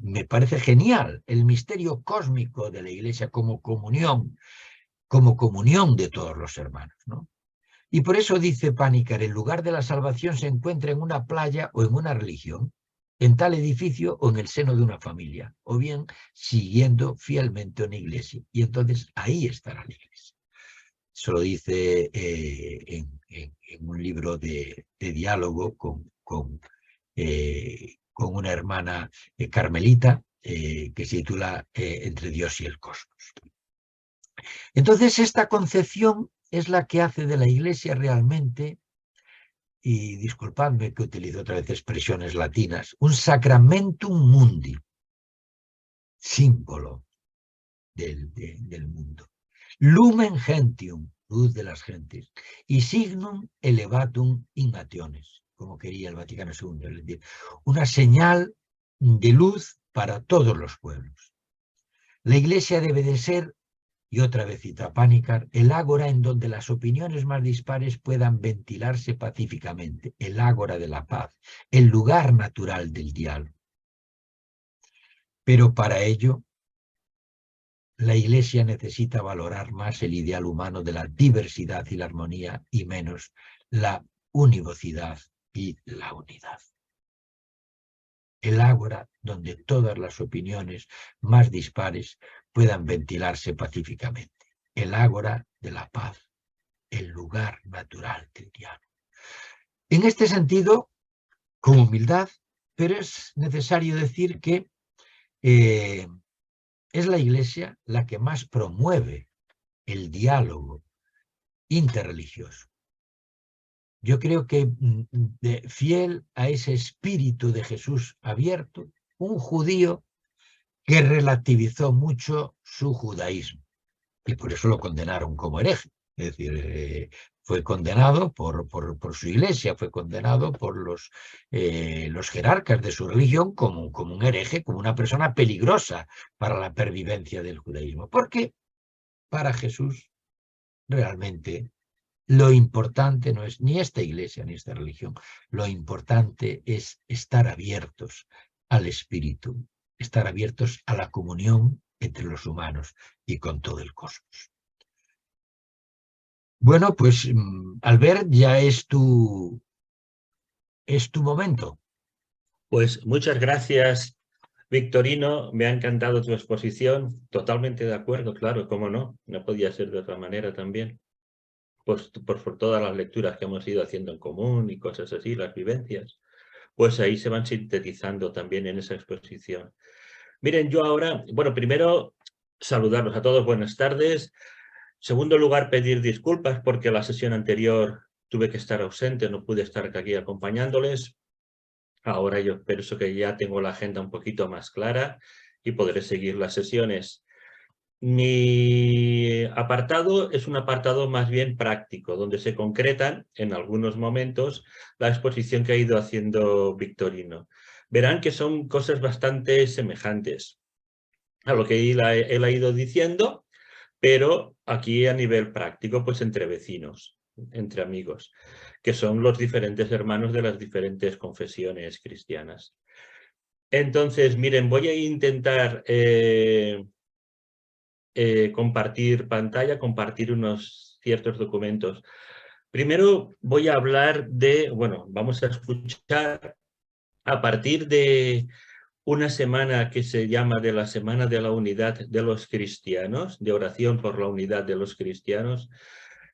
me parece genial, el misterio cósmico de la Iglesia como comunión de todos los hermanos, ¿no? Y por eso dice Panikkar, el lugar de la salvación se encuentra en una playa o en una religión, en tal edificio o en el seno de una familia, o bien siguiendo fielmente una iglesia. Y entonces ahí estará la iglesia. Eso lo dice en un libro de diálogo con una hermana carmelita que se titula Entre Dios y el Cosmos. Entonces esta concepción es la que hace de la Iglesia realmente, y disculpadme que utilizo otra vez expresiones latinas, un sacramentum mundi, símbolo del mundo. Lumen gentium, luz de las gentes, y signum elevatum in nationes, como quería el Vaticano II, es decir, una señal de luz para todos los pueblos. La Iglesia debe de ser, y otra vez cita Panikkar, el ágora en donde las opiniones más dispares puedan ventilarse pacíficamente, el ágora de la paz, el lugar natural del diálogo. Pero para ello, la Iglesia necesita valorar más el ideal humano de la diversidad y la armonía y menos la univocidad y la unidad. El ágora donde todas las opiniones más dispares puedan ventilarse pacíficamente. El ágora de la paz, el lugar natural del diálogo. En este sentido, con humildad, pero es necesario decir que es la Iglesia la que más promueve el diálogo interreligioso. Yo creo que fiel a ese espíritu de Jesús abierto, un judío que relativizó mucho su judaísmo y por eso lo condenaron como hereje. Es decir, fue condenado por su iglesia, fue condenado por los jerarcas de su religión como un hereje, como una persona peligrosa para la pervivencia del judaísmo. Porque para Jesús realmente lo importante no es ni esta iglesia ni esta religión, lo importante es estar abiertos al Espíritu, estar abiertos a la comunión entre los humanos y con todo el cosmos. Bueno, pues Albert, ya es tu momento. Pues muchas gracias, Victorino. Me ha encantado tu exposición. Totalmente de acuerdo, claro, cómo no. No podía ser de otra manera también. Pues por todas las lecturas que hemos ido haciendo en común y cosas así, las vivencias. Pues ahí se van sintetizando también en esa exposición. Miren, yo ahora, bueno, primero saludarlos a todos, buenas tardes. Segundo lugar, pedir disculpas porque la sesión anterior tuve que estar ausente, no pude estar aquí acompañándoles. Ahora yo pienso que ya tengo la agenda un poquito más clara y podré seguir las sesiones. Mi apartado es un apartado más bien práctico, donde se concretan en algunos momentos la exposición que ha ido haciendo Victorino. Verán que son cosas bastante semejantes a lo que él ha ido diciendo, pero aquí a nivel práctico, pues entre vecinos, entre amigos, que son los diferentes hermanos de las diferentes confesiones cristianas. Entonces, miren, voy a intentar compartir pantalla, compartir unos ciertos documentos. Primero voy a hablar de, bueno, vamos a escuchar a partir de una semana que se llama de la Semana de la Unidad de los Cristianos, de oración por la unidad de los cristianos.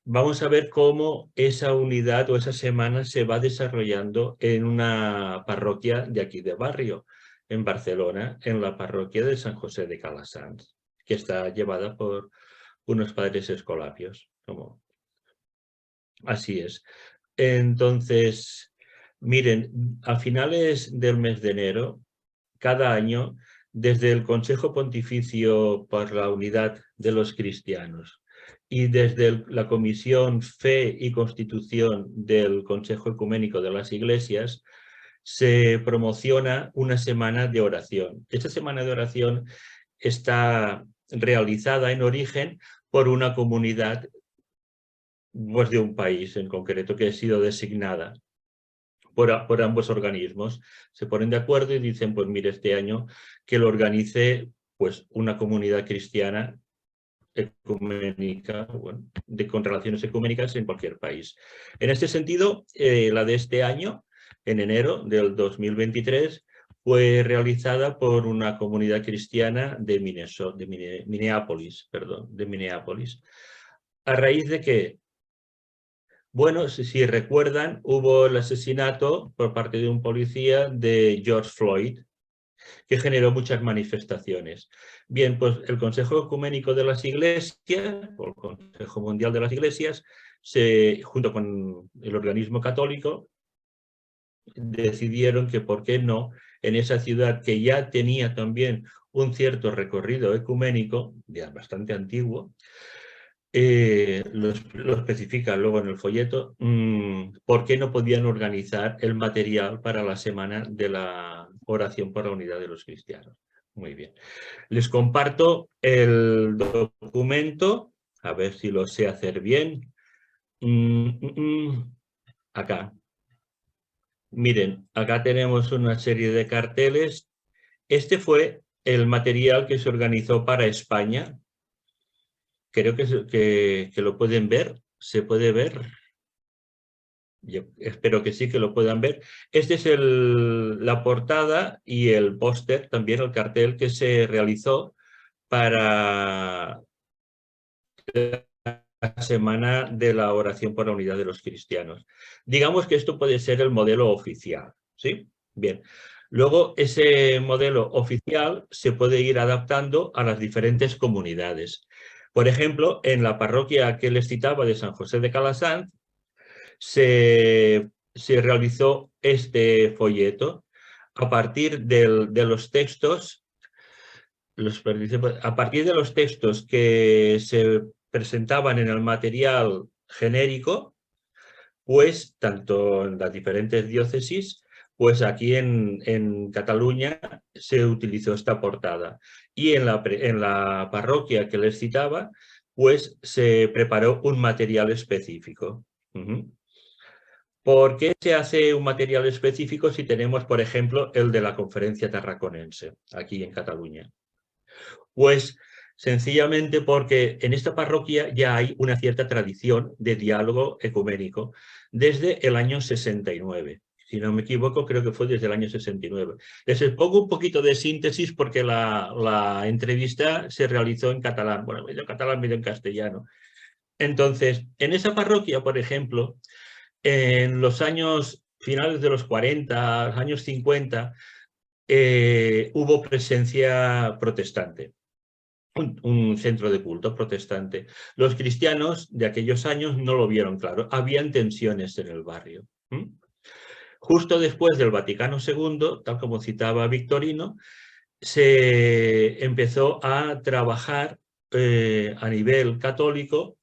Vamos a ver cómo esa unidad o esa semana se va desarrollando en una parroquia de aquí de barrio, en Barcelona, en la parroquia de San José de Calassanç, que está llevada por unos padres escolapios. Así es. Entonces, miren, a finales del mes de enero, cada año, desde el Consejo Pontificio por la Unidad de los Cristianos y desde la Comisión Fe y Constitución del Consejo Ecuménico de las Iglesias, se promociona una semana de oración. Esta semana de oración está realizada en origen por una comunidad, pues, de un país en concreto que ha sido designada por ambos organismos. Se ponen de acuerdo y dicen, pues mire, este año que lo organice pues una comunidad cristiana ecuménica, bueno, con relaciones ecuménicas en cualquier país. En este sentido, la de este año, en enero del 2023, fue realizada por una comunidad cristiana de Minneapolis. ¿A raíz de qué? Bueno, si recuerdan, hubo el asesinato por parte de un policía de George Floyd, que generó muchas manifestaciones. Bien, pues el Consejo Ecuménico de las Iglesias, o el Consejo Mundial de las Iglesias, junto con el organismo católico, decidieron que por qué no, en esa ciudad que ya tenía también un cierto recorrido ecuménico, ya bastante antiguo, lo especifica luego en el folleto, por qué no podían organizar el material para la semana de la oración por la unidad de los cristianos. Muy bien. Les comparto el documento, a ver si lo sé hacer bien. Acá. Miren, acá tenemos una serie de carteles. Este fue el material que se organizó para España. Creo que lo pueden ver, se puede ver. Yo espero que sí, que lo puedan ver. Este es la portada y el póster, también el cartel que se realizó para la semana de la oración por la unidad de los cristianos. Digamos que esto puede ser el modelo oficial, ¿sí? Bien. Luego, ese modelo oficial se puede ir adaptando a las diferentes comunidades. Por ejemplo, en la parroquia que les citaba de San José de Calassanç, se realizó este folleto a partir de los textos a partir de los textos que se presentaban en el material genérico, pues tanto en las diferentes diócesis, pues aquí en Cataluña se utilizó esta portada. Y en la parroquia que les citaba, pues se preparó un material específico. ¿Por qué se hace un material específico si tenemos, por ejemplo, el de la Conferencia Tarraconense, aquí en Cataluña? Pues sencillamente porque en esta parroquia ya hay una cierta tradición de diálogo ecuménico desde el año 69. Si no me equivoco, creo que fue desde el año 69. Les pongo un poquito de síntesis porque la entrevista se realizó en catalán. Bueno, medio catalán, medio en castellano. Entonces, en esa parroquia, por ejemplo, en los años finales de los 40, años 50, hubo presencia protestante. Un centro de culto protestante. Los cristianos de aquellos años no lo vieron claro. Habían tensiones en el barrio. Justo después del Vaticano II, tal como citaba Victorino, se empezó a trabajar a nivel católico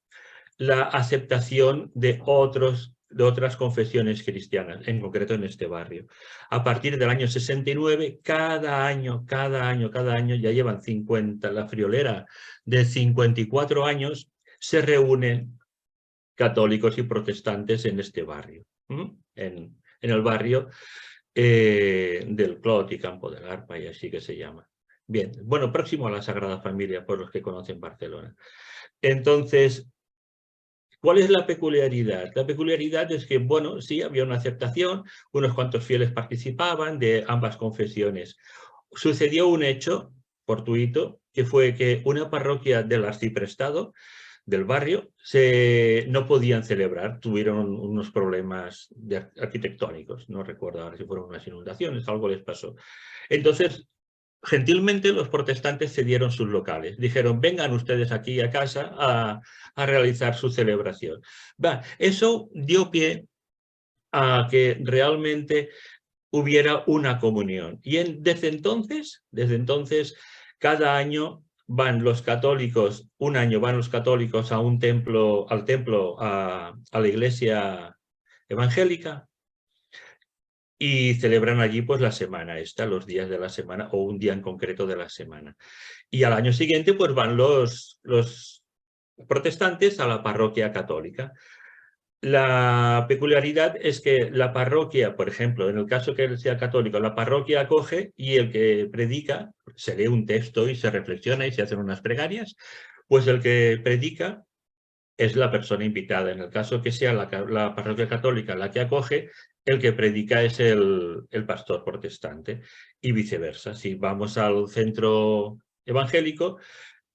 la aceptación de otras confesiones cristianas, en concreto en este barrio. A partir del año 69, cada año, ya llevan 50, la friolera de 54 años, se reúnen católicos y protestantes en este barrio, en el barrio del Clot y Campo de Garpa, y así que se llama. Bien, bueno, próximo a la Sagrada Familia, por los que conocen Barcelona. Entonces, ¿cuál es la peculiaridad? La peculiaridad es que, bueno, sí, había una aceptación, unos cuantos fieles participaban de ambas confesiones. Sucedió un hecho fortuito, que fue que una parroquia del arciprestado del barrio no podían celebrar, tuvieron unos problemas arquitectónicos, no recuerdo ahora si fueron unas inundaciones, algo les pasó. Entonces, gentilmente los protestantes cedieron sus locales. Dijeron, vengan ustedes aquí a casa a realizar su celebración. Eso dio pie a que realmente hubiera una comunión. Y desde entonces, cada año van los católicos, un año van los católicos a un templo, a la iglesia evangélica, y celebran allí pues la semana los días de la semana o un día en concreto de la semana. Y al año siguiente pues van los protestantes a la parroquia católica. La peculiaridad es que la parroquia, por ejemplo, en el caso que él sea católico, la parroquia acoge y el que predica, se lee un texto y se reflexiona y se hacen unas plegarias, pues el que predica es la persona invitada. En el caso que sea la parroquia católica la que acoge, el que predica es el pastor protestante y viceversa. Si vamos al centro evangélico,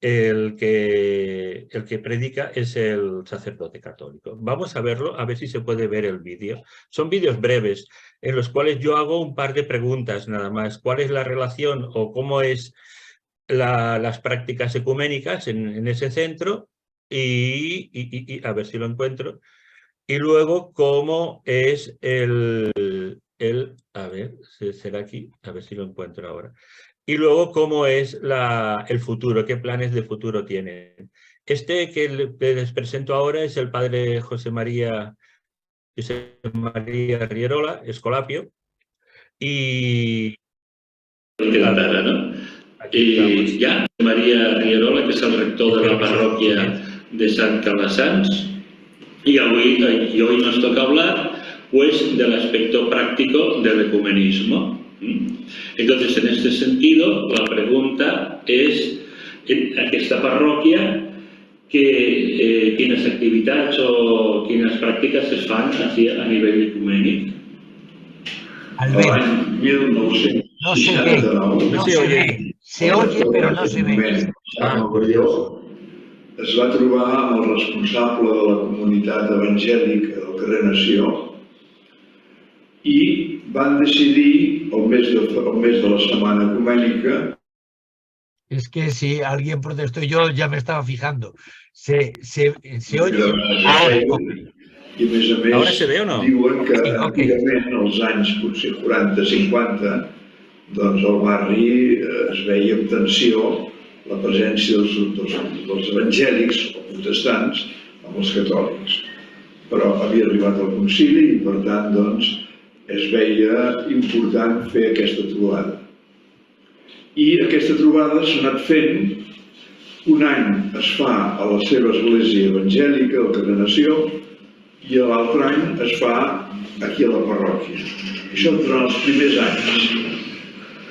el que predica es el sacerdote católico. Vamos a verlo, a ver si se puede ver el vídeo. Son vídeos breves en los cuales yo hago un par de preguntas nada más. ¿Cuál es la relación o cómo es las prácticas ecuménicas en ese centro? Y a ver si lo encuentro. Y luego cómo es a ver, será aquí, a ver si lo encuentro ahora. Y luego cómo es el futuro, qué planes de futuro tienen. Este que les presento ahora es el padre José María Rierola, Escolapio. Y Encantada, ¿no? Y ya, María Rierola, que és el rector de la parròquia de Sant Calasanz, y hoy nos toca hablar pues del aspecto práctico del ecumenismo. Entonces, en este sentido, la pregunta es, en aquesta parròquia, quines activitats o quines pràctiques es fan a nivell ecumènic? Albert, No se ve, se oye, pero no se ve. Es va trobar amb el responsable de la comunitat evangèlica del carrer Nació i van decidir, el mes de la Setmana Ecumènica... Es que si alguien protestó, yo ya me estaba fijando. Se oye ahora. I a més, ahora se ve o no? Diuen que antigament, als anys potser 40-50, doncs al barri es veia amb tensió la presència dels evangèlics o protestants amb els catòlics. Però havia arribat al concili i, per tant, doncs, es veia important fer aquesta trobada. I aquesta trobada s'ha anat fent. Un any es fa a la seva església evangèlica, al Carrer Nació, i l'altre any es fa aquí a la parròquia. Això durant els primers anys.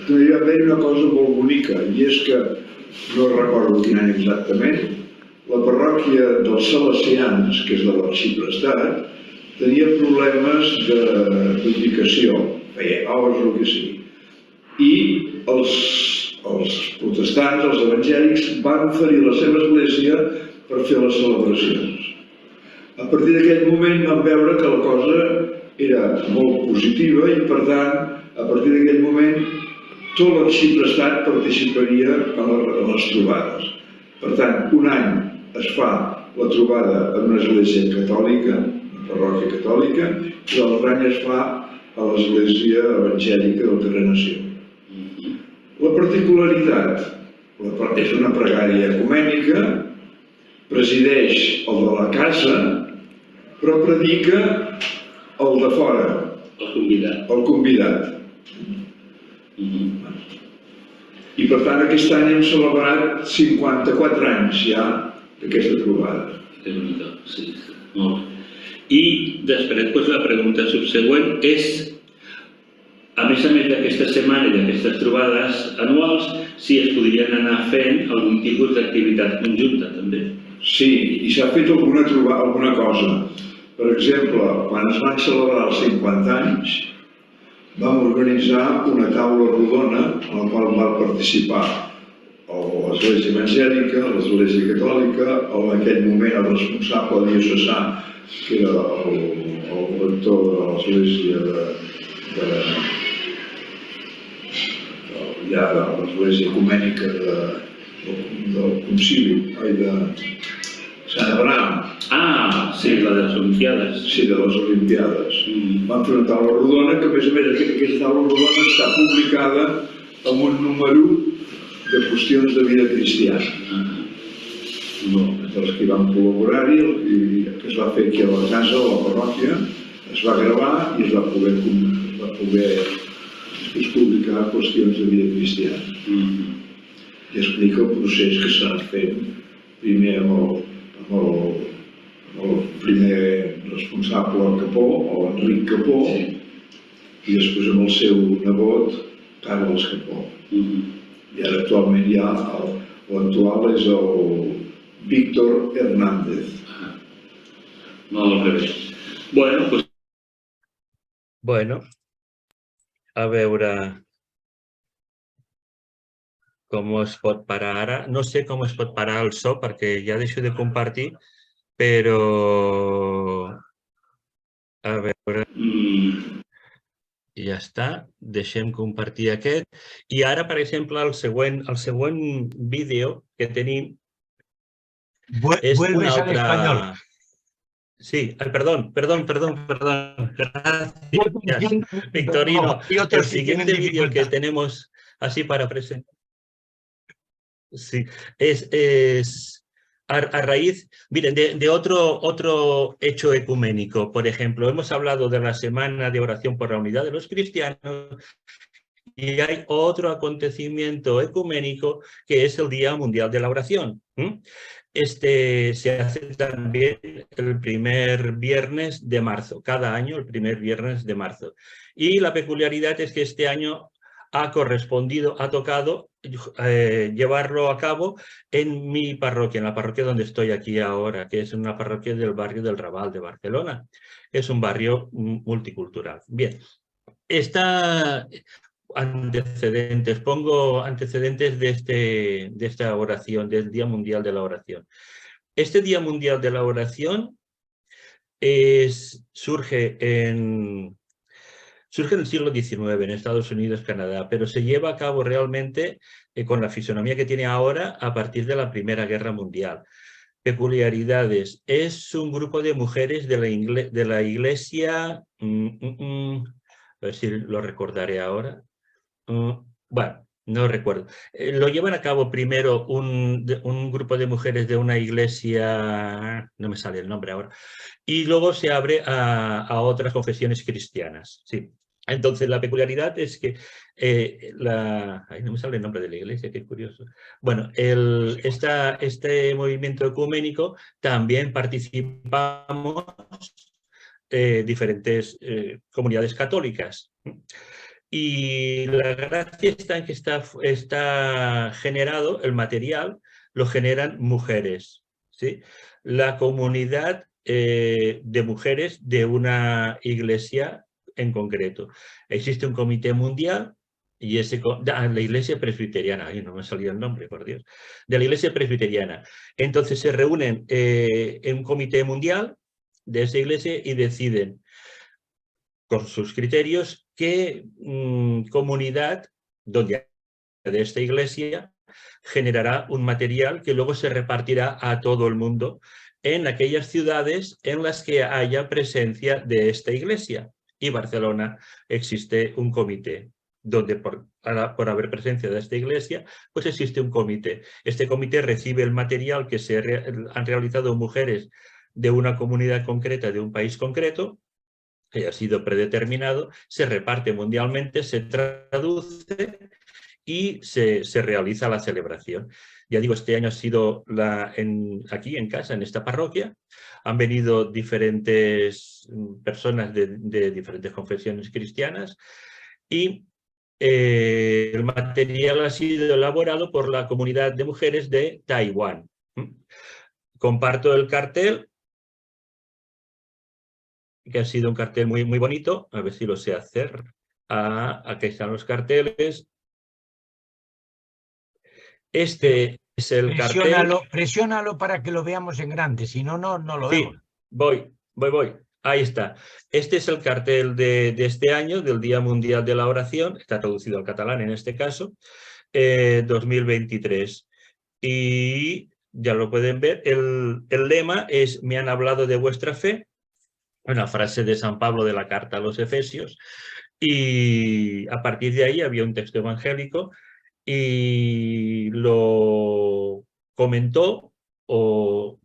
Hi va haver una cosa molt bonica, i és que, no recordo quin any exactament, la parròquia dels Salesians, que és de l'Arxiprestat, tenia problemes d'ubicació, feia obres o el que sigui. I els protestants, els evangèlics, van oferir la seva església per fer les celebracions. A partir d'aquell moment vam veure que la cosa era molt positiva i, per tant, a partir d'aquell moment, tot l'Arxiprestat participaria en les trobades. Per tant, un any es fa la trobada en una església catòlica, una parròquia catòlica, i l'altre any es fa a l'església evangèlica del Carrer Nació. La particularitat és una pregària ecumènica, presideix el de la casa, però predica el de fora, el convidat. I per tant aquest any hem celebrat 54 anys ja d'aquesta trobada. Sí, molt bé. I després la pregunta subsegüent és, a més d'aquesta setmana i d'aquestes trobades anuals, si es podrien anar fent algun tipus d'activitat conjunta també. Sí, i s'ha fet alguna cosa. Per exemple, quan es van celebrar els 50 anys, vam organitzar una taula rodona en la qual van participar l'Església Evangèlica, l'Església Catòlica, en aquell moment el responsable diocesà, que era el rector de l'Església de l'Església Ecumènica del Concili, de Sant Abraham. Ah, sí, la de les Olimpiades. Sí, de les Olimpiades. Vam fer una taula rodona, que a més aquesta taula rodona està publicada amb un número de qüestions de vida cristiana. Els que van col·laborar-hi, que es va fer aquí a la casa, a la parròquia, es va gravar i es va poder publicar qüestions de vida cristiana. I explica el procés que s'ha anat fent, primer amb el primer responsable Capó, Enric Capó, i després amb el seu nebot, Carles Capó. I ara actualment ja l'actual és el Víctor Hernández. Molt bé. Bueno, a veure com es pot parar ara. No sé com es pot parar el so perquè ja deixo de compartir, però a veure, ja està, deixem compartir aquest. I ara, per exemple, el següent vídeo que tenim és un altre... Sí, perdón. Gracias, Victorino. El siguiente vídeo que tenemos así para presentar. Sí, es a raíz, miren, de otro hecho ecuménico. Por ejemplo, hemos hablado de la Semana de Oración por la Unidad de los Cristianos y hay otro acontecimiento ecuménico que es el Día Mundial de la Oración. Se hace también el primer viernes de marzo, cada año el primer viernes de marzo. Y la peculiaridad es que este año ha tocado llevarlo a cabo en mi parroquia, en la parroquia donde estoy aquí ahora, que es una parroquia del barrio del Raval de Barcelona. Es un barrio multicultural. Bien, pongo antecedentes de esta oración, del Día Mundial de la Oración. Este Día Mundial de la Oración surge en el siglo XIX en Estados Unidos, Canadá, pero se lleva a cabo realmente con la fisonomía que tiene ahora a partir de la Primera Guerra Mundial. Peculiaridades. Es un grupo de mujeres de la iglesia, a ver si lo recordaré ahora. Bueno, No recuerdo. Lo llevan a cabo primero un grupo de mujeres de una iglesia, no me sale el nombre ahora, y luego se abre a otras confesiones cristianas. Sí. Entonces, la peculiaridad es que ay, no me sale el nombre de la iglesia, qué curioso. Bueno, este movimiento ecuménico también participamos diferentes comunidades católicas. Y la gracia está en que está generado, el material lo generan mujeres, ¿sí? La comunidad de mujeres de una iglesia en concreto. Existe un comité mundial y la iglesia presbiteriana, ay, no me salía el nombre, por Dios, de la iglesia presbiteriana. Entonces se reúnen en un comité mundial de esa iglesia y deciden con sus criterios qué comunidad donde de esta iglesia generará un material que luego se repartirá a todo el mundo en aquellas ciudades en las que haya presencia de esta iglesia. Y Barcelona existe un comité, donde por haber presencia de esta iglesia, pues existe un comité. Este comité recibe el material que han realizado mujeres de una comunidad concreta, de un país concreto, que ha sido predeterminado, se reparte mundialmente, se traduce y se realiza la celebración. Ya digo, este año ha sido aquí en casa, en esta parroquia. Han venido diferentes personas de diferentes confesiones cristianas y el material ha sido elaborado por la comunidad de mujeres de Taiwán. Comparto el cartel, que ha sido un cartel muy, muy bonito. A ver si lo sé hacer. Aquí están los carteles. Este es el cartel. Presiónalo para que lo veamos en grande, si no, no lo vemos. Sí, voy. Ahí está. Este es el cartel de este año, del Día Mundial de la Oración. Está traducido al catalán en este caso, 2023. Y ya lo pueden ver. El lema es: me han hablado de vuestra fe. Una frase de San Pablo de la carta a los Efesios, y a partir de ahí había un texto evangélico y lo comentó una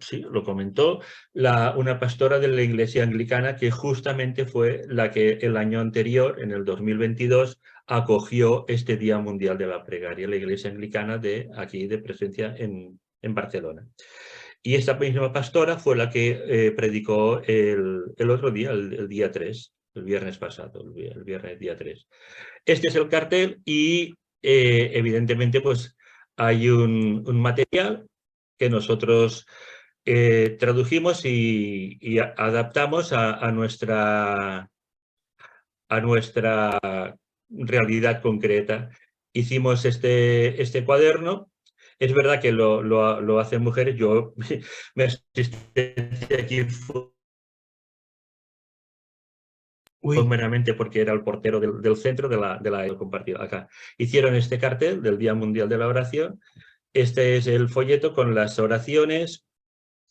pastora de la iglesia anglicana, que justamente fue la que el año anterior, en el 2022, acogió este Día Mundial de la Plegaria, la iglesia anglicana de aquí, de presencia en Barcelona. Y esta misma pastora fue la que predicó el otro día, el día 3, el viernes pasado, el viernes día 3. Este es el cartel y evidentemente pues hay un material que nosotros tradujimos y adaptamos a nuestra realidad concreta. Hicimos este cuaderno. Es verdad que lo hacen mujeres. Yo, mi asistencia aquí fue meramente porque era el portero del centro de la compartida. Acá hicieron este cartel del Día Mundial de la Oración. Este es el folleto con las oraciones.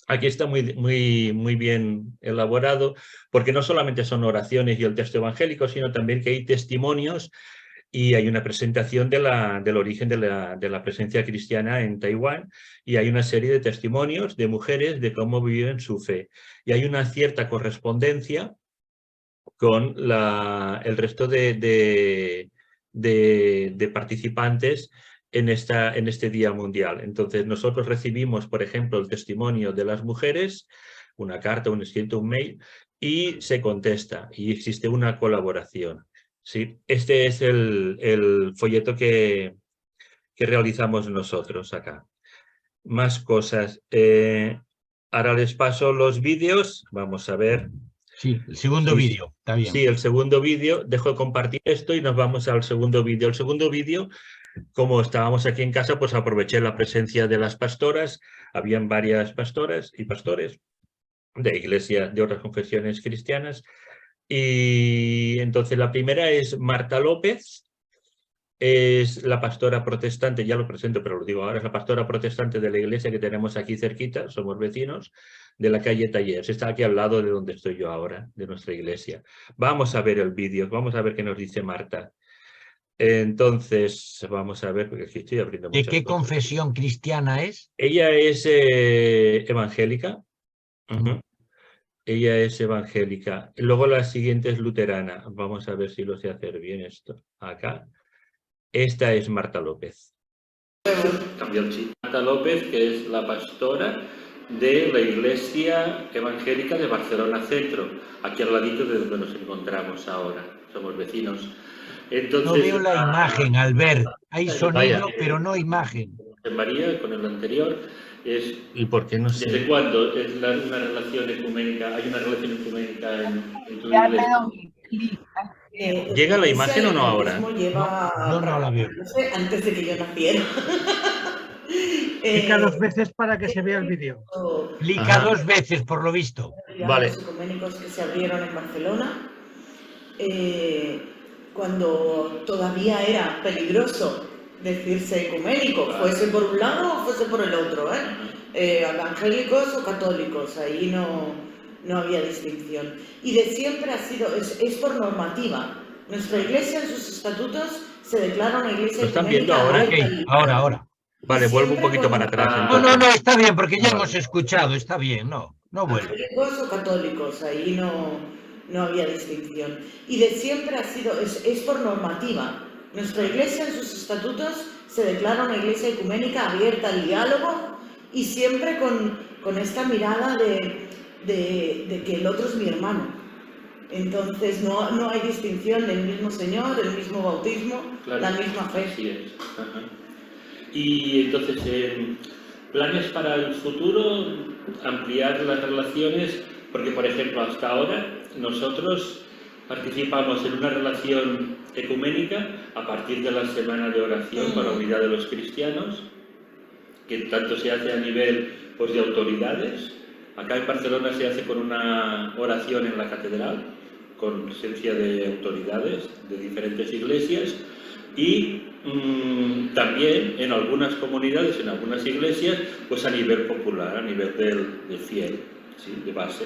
Aquí está muy, muy, muy bien elaborado, porque no solamente son oraciones y el texto evangélico, sino también que hay testimonios. Y hay una presentación del origen de la presencia cristiana en Taiwán, y hay una serie de testimonios de mujeres de cómo viven su fe. Y hay una cierta correspondencia con el resto de participantes en este Día Mundial. Entonces nosotros recibimos, por ejemplo, el testimonio de las mujeres, una carta, un escrito, un mail, y se contesta, y existe una colaboración. Sí, este es el folleto que realizamos nosotros acá. Más cosas. Ahora les paso los vídeos. Vamos a ver. Sí, el segundo vídeo, está bien. Sí, el segundo vídeo. Dejo de compartir esto y nos vamos al segundo vídeo. El segundo vídeo, como estábamos aquí en casa, pues aproveché la presencia de las pastoras. Habían varias pastoras y pastores de iglesias de otras confesiones cristianas. Y entonces la primera es Marta López, es la pastora protestante, ya lo presento, pero lo digo ahora, es la pastora protestante de la iglesia que tenemos aquí cerquita, somos vecinos, de la calle Tallers. Está aquí al lado de donde estoy yo ahora, de nuestra iglesia. Vamos a ver el vídeo, vamos a ver qué nos dice Marta. Entonces, vamos a ver, porque aquí estoy abriendo ¿De muchas qué cosas. confesión cristiana es? Ella es evangélica. Ella es evangélica. Luego la siguiente es luterana. Vamos a ver si lo sé hacer bien esto. Acá. Esta es Marta López. Cambió el chip. Marta López, que es la pastora de la Iglesia Evangélica de Barcelona Centro, aquí al ladito de donde nos encontramos ahora. Somos vecinos. Entonces, No veo la imagen, Albert. Hay sonido, Vaya. pero no imagen. En María, con el anterior, es... ¿Y por qué no ¿Desde sé? cuándo es una relación ecuménica? ¿Hay una relación ecuménica en tu iglesia? ¿Llega la imagen o no ahora? No la veo. Antes de que yo naciera. Clica 2 veces para que se vea el vídeo. Clica Ajá. 2 veces, por lo visto. Vale. Los ecuménicos que se abrieron en Barcelona, cuando todavía era peligroso decirse ecuménico, fuese por un lado o fuese por el otro, evangélicos o católicos, ahí no había distinción. Y de siempre ha sido, es por normativa. Nuestra iglesia en sus estatutos se declara una iglesia ¿Lo están ecuménica viendo ahora? abierta Ok, y- ahora. Vale, vuelvo un siempre poquito con- para atrás. No, entonces. está bien, porque ya Vale. hemos escuchado, está bien, no vuelve. Evangélicos o católicos, ahí no había distinción. Y de siempre ha sido, es por normativa. Nuestra iglesia en sus estatutos se declara una iglesia ecuménica abierta al diálogo y siempre con esta mirada de que el otro es mi hermano. Entonces no hay distinción del mismo Señor, el mismo bautismo, Claro. la misma fe. Así es. Ajá. Y entonces, planes para el futuro, ampliar las relaciones, porque por ejemplo hasta ahora nosotros participamos en una relación ecuménica a partir de la semana de oración para la unidad de los cristianos, que tanto se hace a nivel pues, de autoridades. Acá en Barcelona se hace con una oración en la catedral, con presencia de autoridades de diferentes iglesias, y también en algunas comunidades, en algunas iglesias, pues a nivel popular, a nivel del fiel, ¿sí? De base.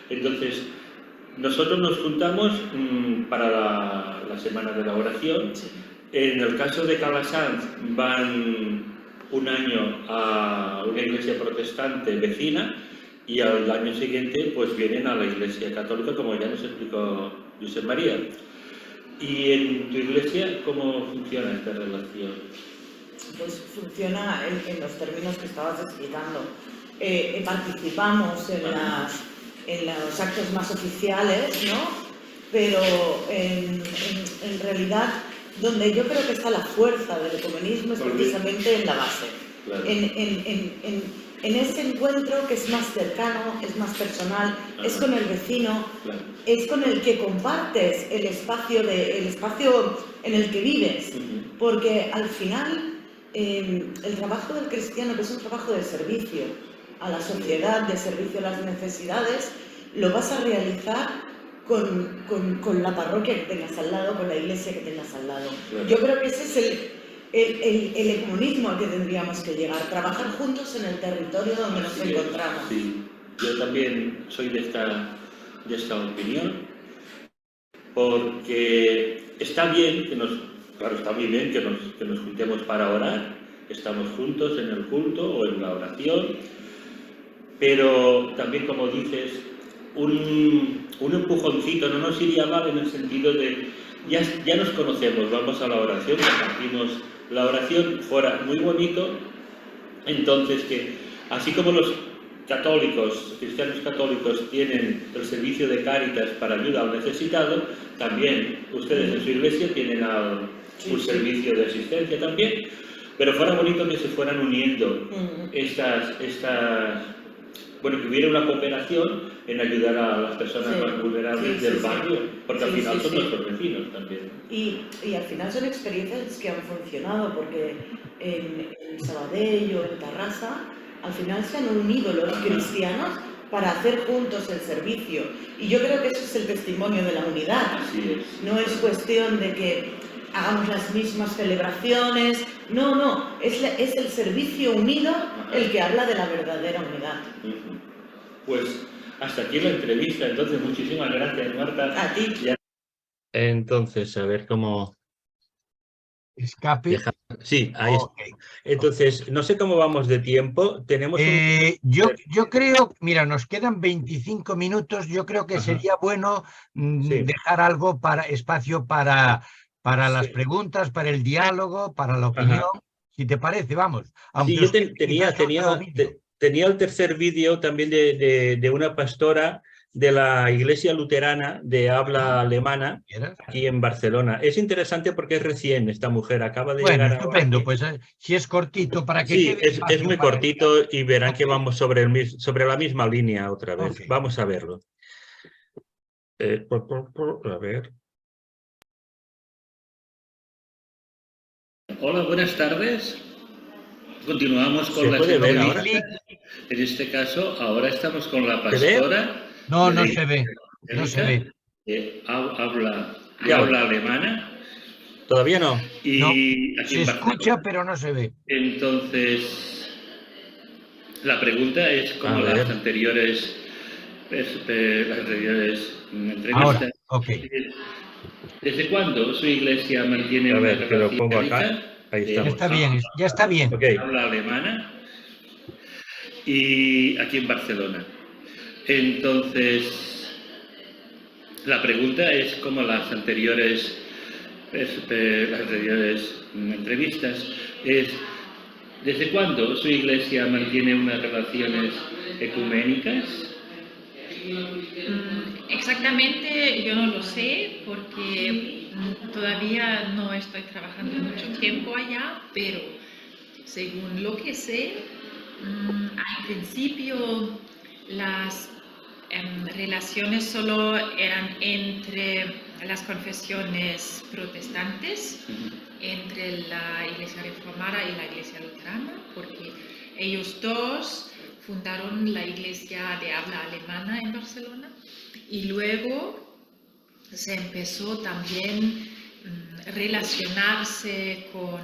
Entonces, nosotros nos juntamos para la semana de la oración. Sí. En el caso de Calasanz van un año a una iglesia protestante vecina y al año siguiente pues vienen a la iglesia católica, como ya nos explicó Josep María. ¿Y en tu iglesia cómo funciona esta relación? Pues funciona en los términos que estabas explicando. Participamos en los actos más oficiales, ¿no? Pero en realidad, donde yo creo que está la fuerza del ecumenismo es precisamente en la base. Claro. En ese encuentro que es más cercano, es más personal, es con el vecino, Claro. es con el que compartes el espacio en el que vives. Porque al final el trabajo del cristiano, que es un trabajo de servicio a la sociedad, de servicio a las necesidades, lo vas a realizar con la parroquia que tengas al lado, con la iglesia que tengas al lado. Claro. Yo creo que ese es el ecumenismo al que tendríamos que llegar, trabajar juntos en el territorio donde nos Así es, encontramos. sí. Yo también soy de esta opinión, porque está bien está muy bien que nos juntemos para orar, estamos juntos en el culto o en la oración, pero también, como dices, un empujoncito no nos iría mal, en el sentido de ya nos conocemos, vamos a la oración, compartimos la oración, fuera muy bonito. Entonces, que así como los cristianos católicos tienen el servicio de Cáritas para ayuda al necesitado, también ustedes en su iglesia tienen un servicio de asistencia también, pero fuera bonito que se fueran uniendo que hubiera una cooperación en ayudar a las personas Sí. más vulnerables Sí, del sí, sí. barrio, porque al Sí, final sí, son sí. nuestros vecinos también. Y al final son experiencias que han funcionado, porque en Sabadell o en Tarrasa, al final se han unido los cristianos para hacer juntos el servicio. Y yo creo que eso es el testimonio de la unidad. Así es. No es cuestión de que hagamos las mismas celebraciones, no, es el servicio unido el que habla de la verdadera unidad. Pues hasta aquí la entrevista, entonces muchísimas gracias, Marta. A ti. Entonces, a ver cómo Escape. Sí, ahí está. Ok. Entonces, no sé cómo vamos de tiempo. Tenemos Yo creo, mira, nos quedan 25 minutos. Yo creo que Ajá. sería bueno Sí. dejar algo para espacio para las Sí. preguntas, para el diálogo, para la opinión. Ajá. Si te parece, vamos. Sí, Aunque yo os quede quizás otro vídeo. tenía el tercer vídeo también de una pastora de la iglesia luterana de habla alemana ¿Quieres? aquí en Barcelona. Es interesante porque es recién esta mujer, acaba de Bueno, llegar ahora estupendo. aquí. Pues si es cortito, para que Sí, quede es espacio muy para cortito y verán que Ok. vamos sobre la misma línea otra vez. Ok. Vamos a verlo. A ver. Hola, buenas tardes. Continuamos con ¿Se la puede ver ahora? entrevista. En este caso, ahora estamos con la ¿Se ve? pastora. No, no se ve. No se ve. De habla ahora. alemana. ¿Todavía no? Y aquí Se en escucha, Barcelona. pero no se ve. Entonces, la pregunta es como A ver. las anteriores entrevistas. Ahora, ok. ¿Desde cuándo su iglesia mantiene A una ver, que lo pongo acá. relación Ahí de Ya estamos. está bien, ya está bien. Ok. habla alemana y aquí en Barcelona? Entonces, la pregunta es como las anteriores entrevistas, es ¿desde cuándo su iglesia mantiene unas relaciones ecuménicas? Exactamente, yo no lo sé porque todavía no estoy trabajando mucho tiempo allá, pero según lo que sé, al principio las relaciones solo eran entre las confesiones protestantes, entre la Iglesia Reformada y la Iglesia Luterana, porque ellos dos fundaron la Iglesia de habla alemana en Barcelona y luego se empezó también a relacionarse con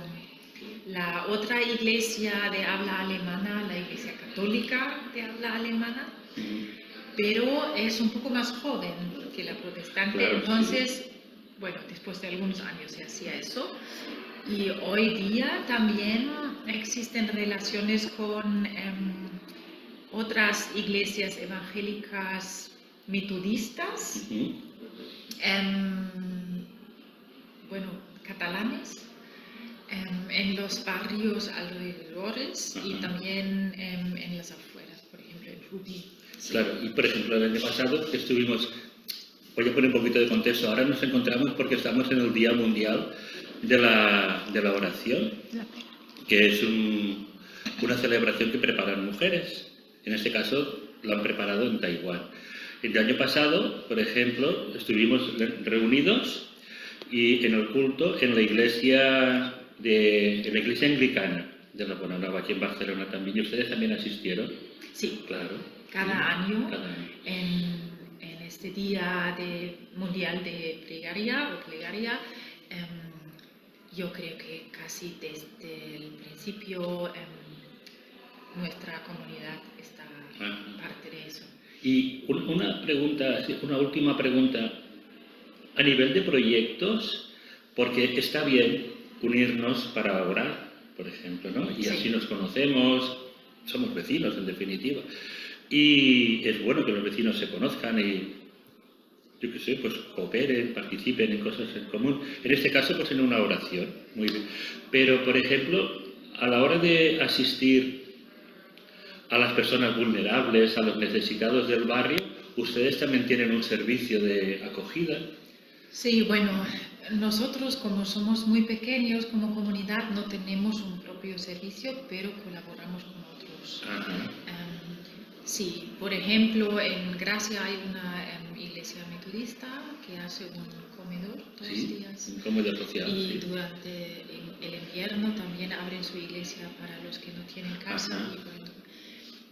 la otra iglesia de habla alemana, la Iglesia Católica de habla alemana, pero es un poco más joven que la protestante, Claro, entonces, bueno, después de algunos años se hacía eso. Y hoy día también existen relaciones con otras iglesias evangélicas metodistas, bueno, catalanes, en los barrios alrededores y también en las afueras, por ejemplo, en Rubí. Claro, y por ejemplo, el año pasado que estuvimos, voy a poner un poquito de contexto, ahora nos encontramos porque estamos en el Día Mundial de la Oración, que es una celebración que preparan mujeres. En este caso, lo han preparado en Taiwán. El año pasado, por ejemplo, estuvimos reunidos y en el culto en la iglesia anglicana de la Bonanova, aquí en Barcelona también. ¿Y ustedes también asistieron? Sí, claro. Cada año. Cada año. En este Día Mundial de Plegaria, yo creo que casi desde el principio nuestra comunidad está parte de eso. Y una última pregunta, a nivel de proyectos, porque está bien unirnos para orar, por ejemplo, ¿no? Y así nos conocemos, somos vecinos en definitiva. Y es bueno que los vecinos se conozcan y, yo qué sé, pues cooperen, participen en cosas en común. En este caso, pues en una oración, muy bien. Pero, por ejemplo, a la hora de asistir a las personas vulnerables, a los necesitados del barrio, ¿ustedes también tienen un servicio de acogida? Sí, bueno, nosotros como somos muy pequeños como comunidad no tenemos un propio servicio, pero colaboramos con otros. Sí, por ejemplo, en Gracia hay una iglesia metodista que hace un comedor todos los días. Un comedor social. Y durante el invierno también abren su iglesia para los que no tienen casa.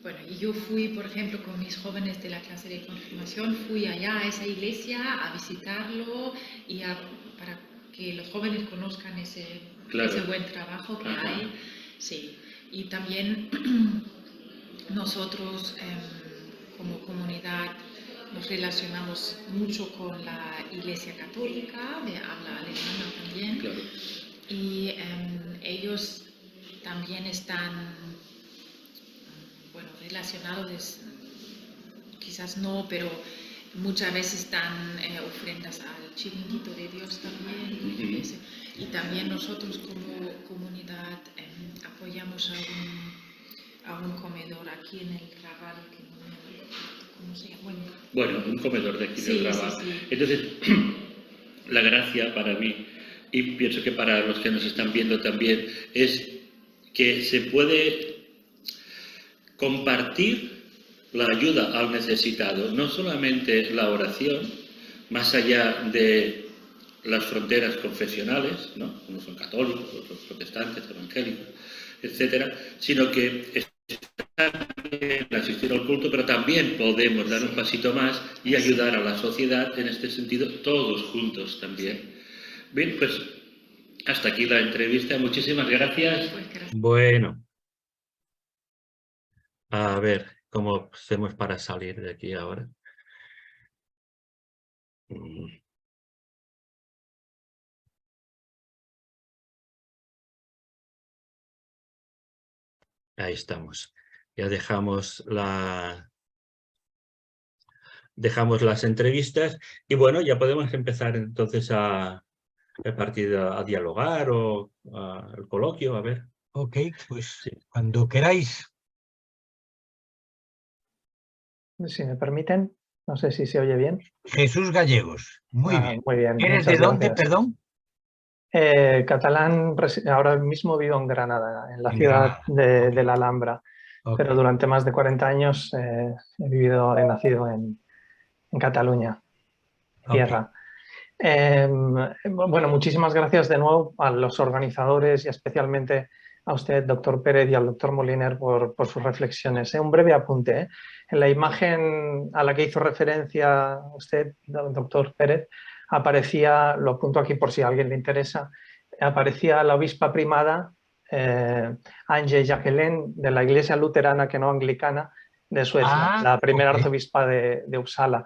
Bueno, y yo fui, por ejemplo, con mis jóvenes de la clase de confirmación, fui allá a esa iglesia a visitarlo y para que los jóvenes conozcan ese buen trabajo que hay. Sí, y también nosotros como comunidad nos relacionamos mucho con la Iglesia Católica de habla alemana también. y ellos también están, bueno, relacionados, quizás no, pero muchas veces dan ofrendas al chiringuito de Dios también. Y también nosotros como comunidad apoyamos a un comedor aquí en el Raval, que ¿cómo se llama? Bueno, un comedor de aquí del Raval. Sí. Entonces, la gracia para mí, y pienso que para los que nos están viendo también, es que se puede compartir la ayuda al necesitado, no solamente la oración, más allá de las fronteras confesionales, ¿no? Unos son católicos, otros protestantes, evangélicos, etcétera, sino que en asistir al culto, pero también podemos dar un pasito más y ayudar a la sociedad en este sentido, todos juntos también. Bien, pues hasta aquí la entrevista. Muchísimas gracias. Bueno, a ver cómo hacemos para salir de aquí ahora. Ahí estamos. Ya dejamos las entrevistas y bueno, ya podemos empezar entonces a partir a dialogar o al coloquio, a ver. Ok, pues Sí. cuando queráis. Si me permiten, no sé si se oye bien. Jesús Gallegos, muy bien. Muy bien, ¿Eres de muchas dónde, gracias. perdón? Catalán, ahora mismo vivo en Granada, en la En ciudad Granada. de la Alhambra, Ok. pero durante más de 40 años he nacido en Cataluña, tierra. Bueno, muchísimas gracias de nuevo a los organizadores y especialmente a usted, doctor Pérez, y al doctor Moliner por sus reflexiones. Un breve apunte. En la imagen a la que hizo referencia usted, doctor Pérez, aparecía, lo apunto aquí por si a alguien le interesa, aparecía la obispa primada Ange Jacqueline de la Iglesia Luterana, que no anglicana, de Suecia, la primera arzobispa de Uppsala.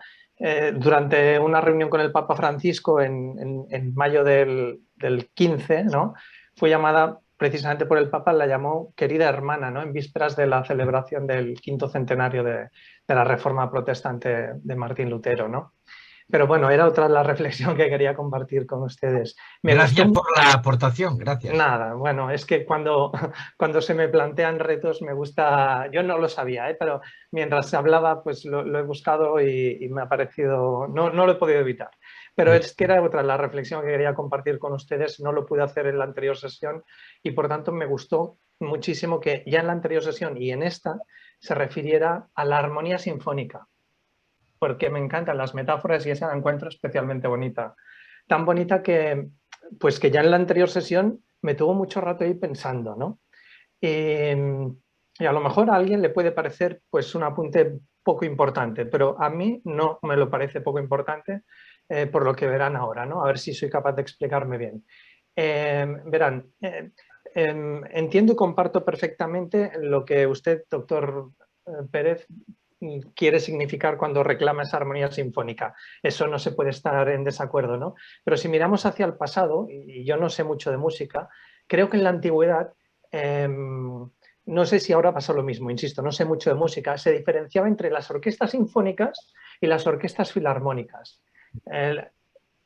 Durante una reunión con el Papa Francisco en mayo del 15, ¿no? Fue llamada precisamente por el Papa, la llamó querida hermana, ¿no? En vísperas de la celebración del 5º centenario de la Reforma Protestante de Martín Lutero, ¿no? Pero bueno, era otra la reflexión que quería compartir con ustedes. Gracias por la aportación, gracias. Nada, bueno, es que cuando se me plantean retos me gusta, yo no lo sabía, pero mientras se hablaba pues lo he buscado y me ha parecido, no lo he podido evitar. Pero es que era otra la reflexión que quería compartir con ustedes, no lo pude hacer en la anterior sesión y por tanto me gustó muchísimo que ya en la anterior sesión y en esta se refiriera a la armonía sinfónica, porque me encantan las metáforas y esa la encuentro especialmente bonita. Tan bonita que, pues que ya en la anterior sesión me tuvo mucho rato ahí pensando, ¿no? Y a lo mejor a alguien le puede parecer pues un apunte poco importante, pero a mí no me lo parece poco importante por lo que verán ahora, ¿no? A ver si soy capaz de explicarme bien. Verán, entiendo y comparto perfectamente lo que usted, doctor Pérez, quiere significar cuando reclama esa armonía sinfónica. Eso no se puede estar en desacuerdo, ¿no? Pero si miramos hacia el pasado, y yo no sé mucho de música, creo que en la antigüedad, no sé si ahora pasó lo mismo, insisto, no sé mucho de música, se diferenciaba entre las orquestas sinfónicas y las orquestas filarmónicas.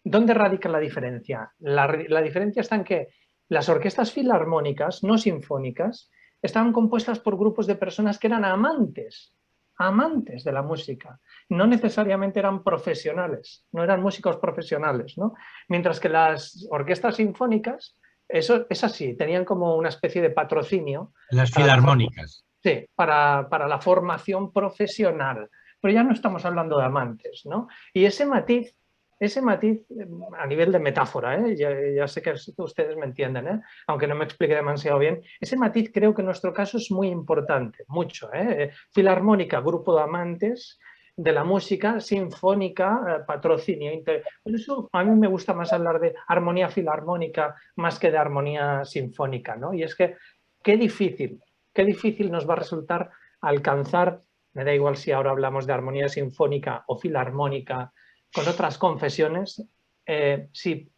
¿Dónde radica la diferencia? La diferencia está en que las orquestas filarmónicas, no sinfónicas, estaban compuestas por grupos de personas que eran amantes de la música, no necesariamente eran profesionales, no eran músicos profesionales, ¿no? Mientras que las orquestas sinfónicas, eso es así, tenían como una especie de patrocinio. Las filarmónicas. Sí, para la formación profesional, pero ya no estamos hablando de amantes, ¿no? Y ese matiz a nivel de metáfora, ya sé que ustedes me entienden, aunque no me explique demasiado bien, ese matiz creo que en nuestro caso es muy importante, mucho. Filarmónica, grupo de amantes de la música, sinfónica, patrocinio. Por eso a mí me gusta más hablar de armonía filarmónica más que de armonía sinfónica, ¿no? Y es que qué difícil nos va a resultar alcanzar, me da igual si ahora hablamos de armonía sinfónica o filarmónica, con otras confesiones, si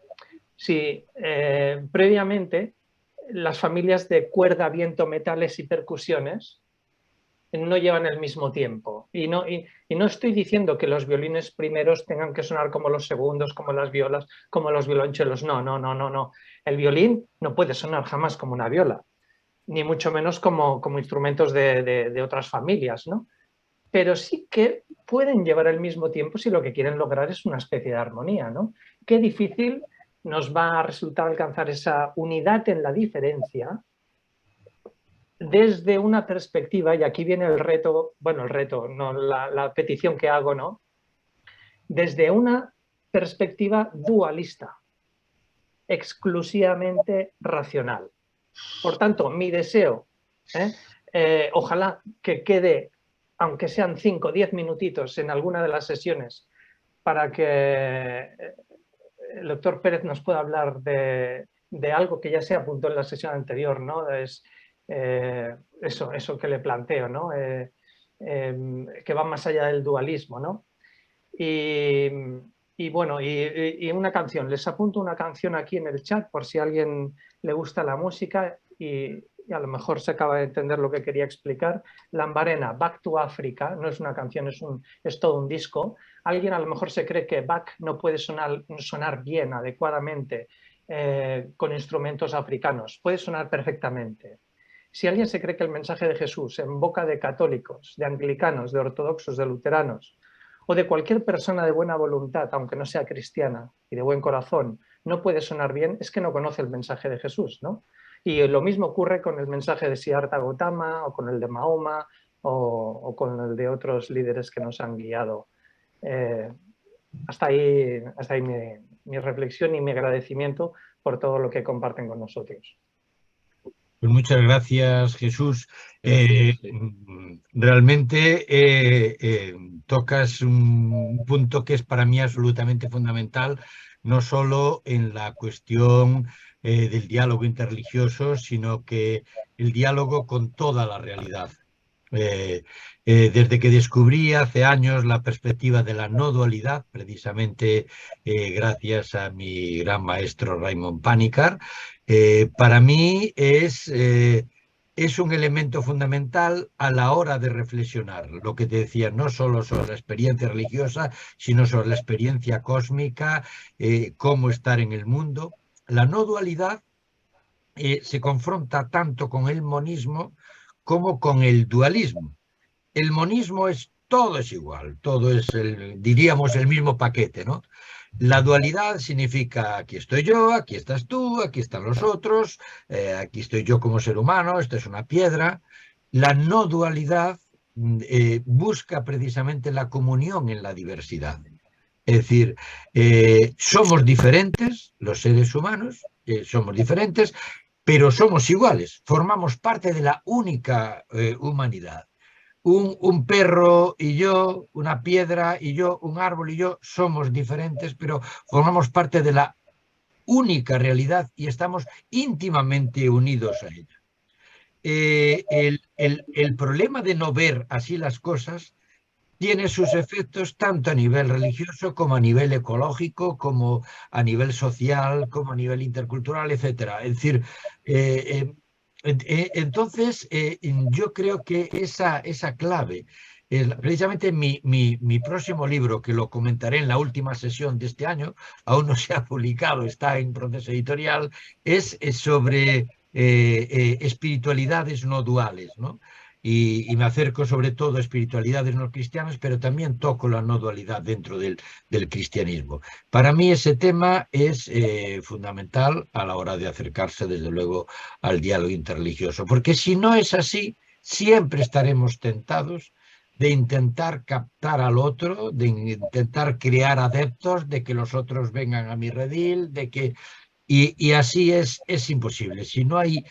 si previamente las familias de cuerda, viento, metales y percusiones no llevan el mismo tiempo. Y no estoy diciendo que los violines primeros tengan que sonar como los segundos, como las violas, como los violonchelos. No. El violín no puede sonar jamás como una viola, ni mucho menos como instrumentos de otras familias, ¿no? Pero sí que pueden llevar el mismo tiempo si lo que quieren lograr es una especie de armonía, ¿no? Qué difícil nos va a resultar alcanzar esa unidad en la diferencia desde una perspectiva, y aquí viene el reto, bueno, el reto, no, la petición que hago, ¿no? Desde una perspectiva dualista, exclusivamente racional. Por tanto, mi deseo, ojalá que quede, aunque sean 5 o 10 minutitos en alguna de las sesiones, para que el doctor Pérez nos pueda hablar de algo que ya se apuntó en la sesión anterior, ¿no? Es eso que le planteo, ¿no? Que va más allá del dualismo, ¿no? Y bueno, y una canción, les apunto una canción aquí en el chat por si a alguien le gusta la música y a lo mejor se acaba de entender lo que quería explicar. Lambarena, Back to Africa, no es una canción, es todo un disco. Alguien a lo mejor se cree que Bach no puede sonar bien, adecuadamente, con instrumentos africanos. Puede sonar perfectamente. Si alguien se cree que el mensaje de Jesús en boca de católicos, de anglicanos, de ortodoxos, de luteranos o de cualquier persona de buena voluntad, aunque no sea cristiana y de buen corazón, no puede sonar bien, es que no conoce el mensaje de Jesús, ¿no? Y lo mismo ocurre con el mensaje de Siddhartha Gautama o con el de Mahoma o con el de otros líderes que nos han guiado. Hasta ahí mi reflexión y mi agradecimiento por todo lo que comparten con nosotros. Pues muchas gracias, Jesús. Realmente tocas un punto que es para mí absolutamente fundamental, no solo en la cuestión del diálogo interreligioso, sino que el diálogo con toda la realidad. Desde que descubrí hace años la perspectiva de la no dualidad, precisamente gracias a mi gran maestro Raymond Panikkar, para mí es un elemento fundamental a la hora de reflexionar. Lo que te decía, no solo sobre la experiencia religiosa, sino sobre la experiencia cósmica, cómo estar en el mundo. La no dualidad se confronta tanto con el monismo como con el dualismo. El monismo todo es igual, todo es, diríamos, el mismo paquete, ¿no? La dualidad significa aquí estoy yo, aquí estás tú, aquí están los otros, aquí estoy yo como ser humano, esto es una piedra. La no dualidad busca precisamente la comunión en la diversidad. Es decir, somos diferentes, los seres humanos, somos diferentes, pero somos iguales, formamos parte de la única humanidad. Un perro y yo, una piedra y yo, un árbol y yo, somos diferentes, pero formamos parte de la única realidad y estamos íntimamente unidos a ella. El problema de no ver así las cosas tiene sus efectos tanto a nivel religioso como a nivel ecológico, como a nivel social, como a nivel intercultural, etc. Es decir, entonces yo creo que esa clave, precisamente mi próximo libro, que lo comentaré en la última sesión de este año, aún no se ha publicado, está en proceso editorial, es sobre espiritualidades no duales, ¿no? Y me acerco sobre todo a espiritualidades no cristianas, pero también toco la no dualidad dentro del cristianismo. Para mí ese tema es fundamental a la hora de acercarse, desde luego, al diálogo interreligioso, porque si no es así, siempre estaremos tentados de intentar captar al otro, de intentar crear adeptos, de que los otros vengan a mi redil, de que... Y así es imposible. Si no hay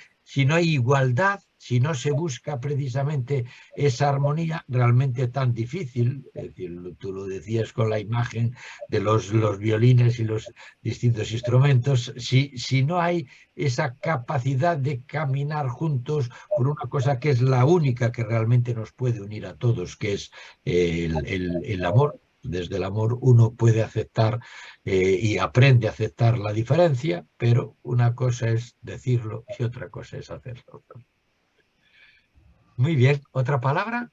igualdad, si no se busca precisamente esa armonía realmente tan difícil, es decir, tú lo decías con la imagen de los violines y los distintos instrumentos, si no hay esa capacidad de caminar juntos por una cosa que es la única que realmente nos puede unir a todos, que es el amor, Desde el amor uno puede aceptar y aprende a aceptar la diferencia, pero una cosa es decirlo y otra cosa es hacerlo. Muy bien, ¿otra palabra?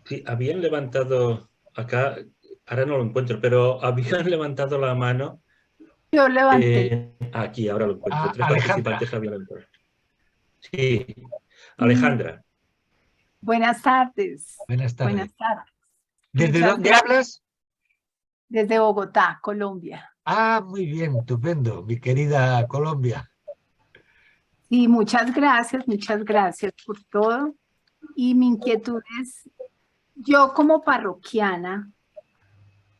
Sí, habían levantado acá, ahora no lo encuentro, pero habían levantado la mano. Yo levanté. Aquí, ahora lo encuentro. Ah, Tres Alejandra. participantes habían levantado. Sí, Sí. Alejandra. Buenas tardes. Buenas tardes. Buenas tardes. ¿Desde Muchas dónde gracias. hablas? Desde Bogotá, Colombia. Ah, muy bien, estupendo, mi querida Colombia. Sí, muchas gracias por todo. Y mi inquietud es, yo como parroquiana,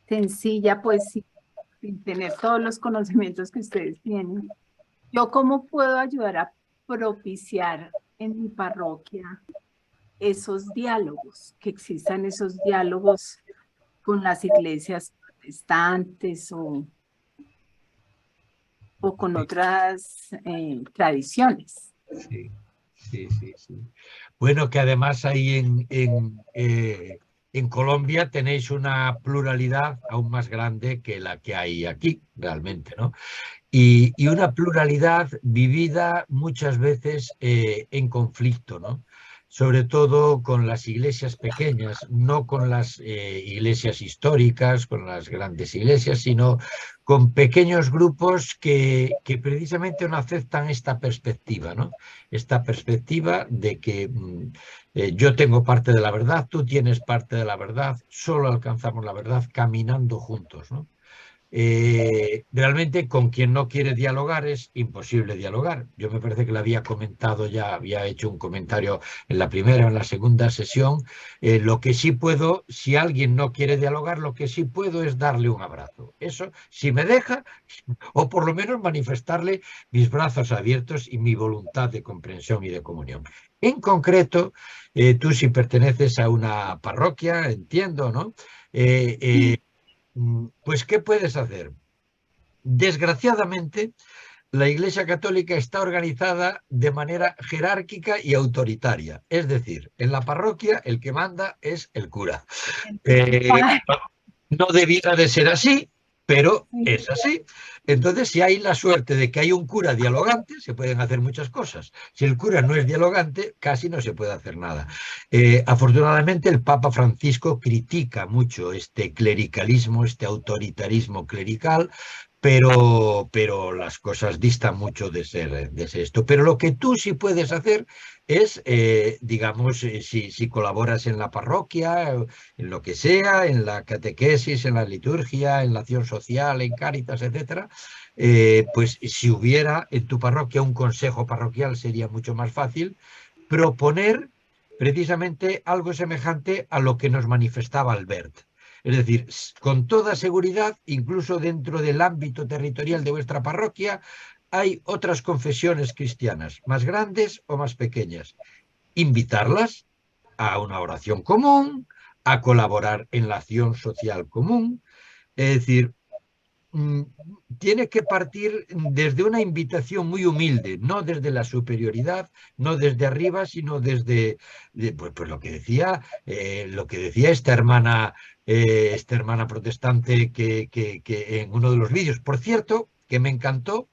sencilla, pues sin tener todos los conocimientos que ustedes tienen, ¿yo cómo puedo ayudar a propiciar en mi parroquia esos diálogos, que existan esos diálogos con las iglesias protestantes o con otras tradiciones? Sí, sí, sí, sí. Bueno, que además ahí en Colombia tenéis una pluralidad aún más grande que la que hay aquí, realmente, ¿no? Y una pluralidad vivida muchas veces en conflicto, ¿no? Sobre todo con las iglesias pequeñas, no con las iglesias históricas, con las grandes iglesias, sino con pequeños grupos que precisamente no aceptan esta perspectiva, ¿no? Esta perspectiva de que yo tengo parte de la verdad, tú tienes parte de la verdad, solo alcanzamos la verdad caminando juntos, ¿no? Realmente con quien no quiere dialogar es imposible dialogar. Yo me parece que lo había comentado ya, había hecho un comentario en la primera o en la segunda sesión. Lo que sí puedo, si alguien no quiere dialogar, lo que sí puedo es darle un abrazo. Eso, si me deja, o por lo menos manifestarle mis brazos abiertos y mi voluntad de comprensión y de comunión. En concreto, tú si perteneces a una parroquia, entiendo, ¿no? Pues, ¿qué puedes hacer? Desgraciadamente, la Iglesia Católica está organizada de manera jerárquica y autoritaria. Es decir, en la parroquia el que manda es el cura. No debiera de ser así, pero es así. Entonces, si hay la suerte de que hay un cura dialogante, se pueden hacer muchas cosas. Si el cura no es dialogante, casi no se puede hacer nada. Afortunadamente, el Papa Francisco critica mucho este clericalismo, este autoritarismo clerical, pero las cosas distan mucho de ser esto. Pero lo que tú sí puedes hacer es, digamos, si colaboras en la parroquia, en lo que sea, en la catequesis, en la liturgia, en la acción social, en Cáritas, etcétera, pues si hubiera en tu parroquia un consejo parroquial sería mucho más fácil proponer precisamente algo semejante a lo que nos manifestaba Albert. Es decir, con toda seguridad, incluso dentro del ámbito territorial de vuestra parroquia, hay otras confesiones cristianas, más grandes o más pequeñas. Invitarlas a una oración común, a colaborar en la acción social común. Es decir, tiene que partir desde una invitación muy humilde, no desde la superioridad, no desde arriba, sino desde pues lo que decía esta hermana protestante que en uno de los vídeos, por cierto, que me encantó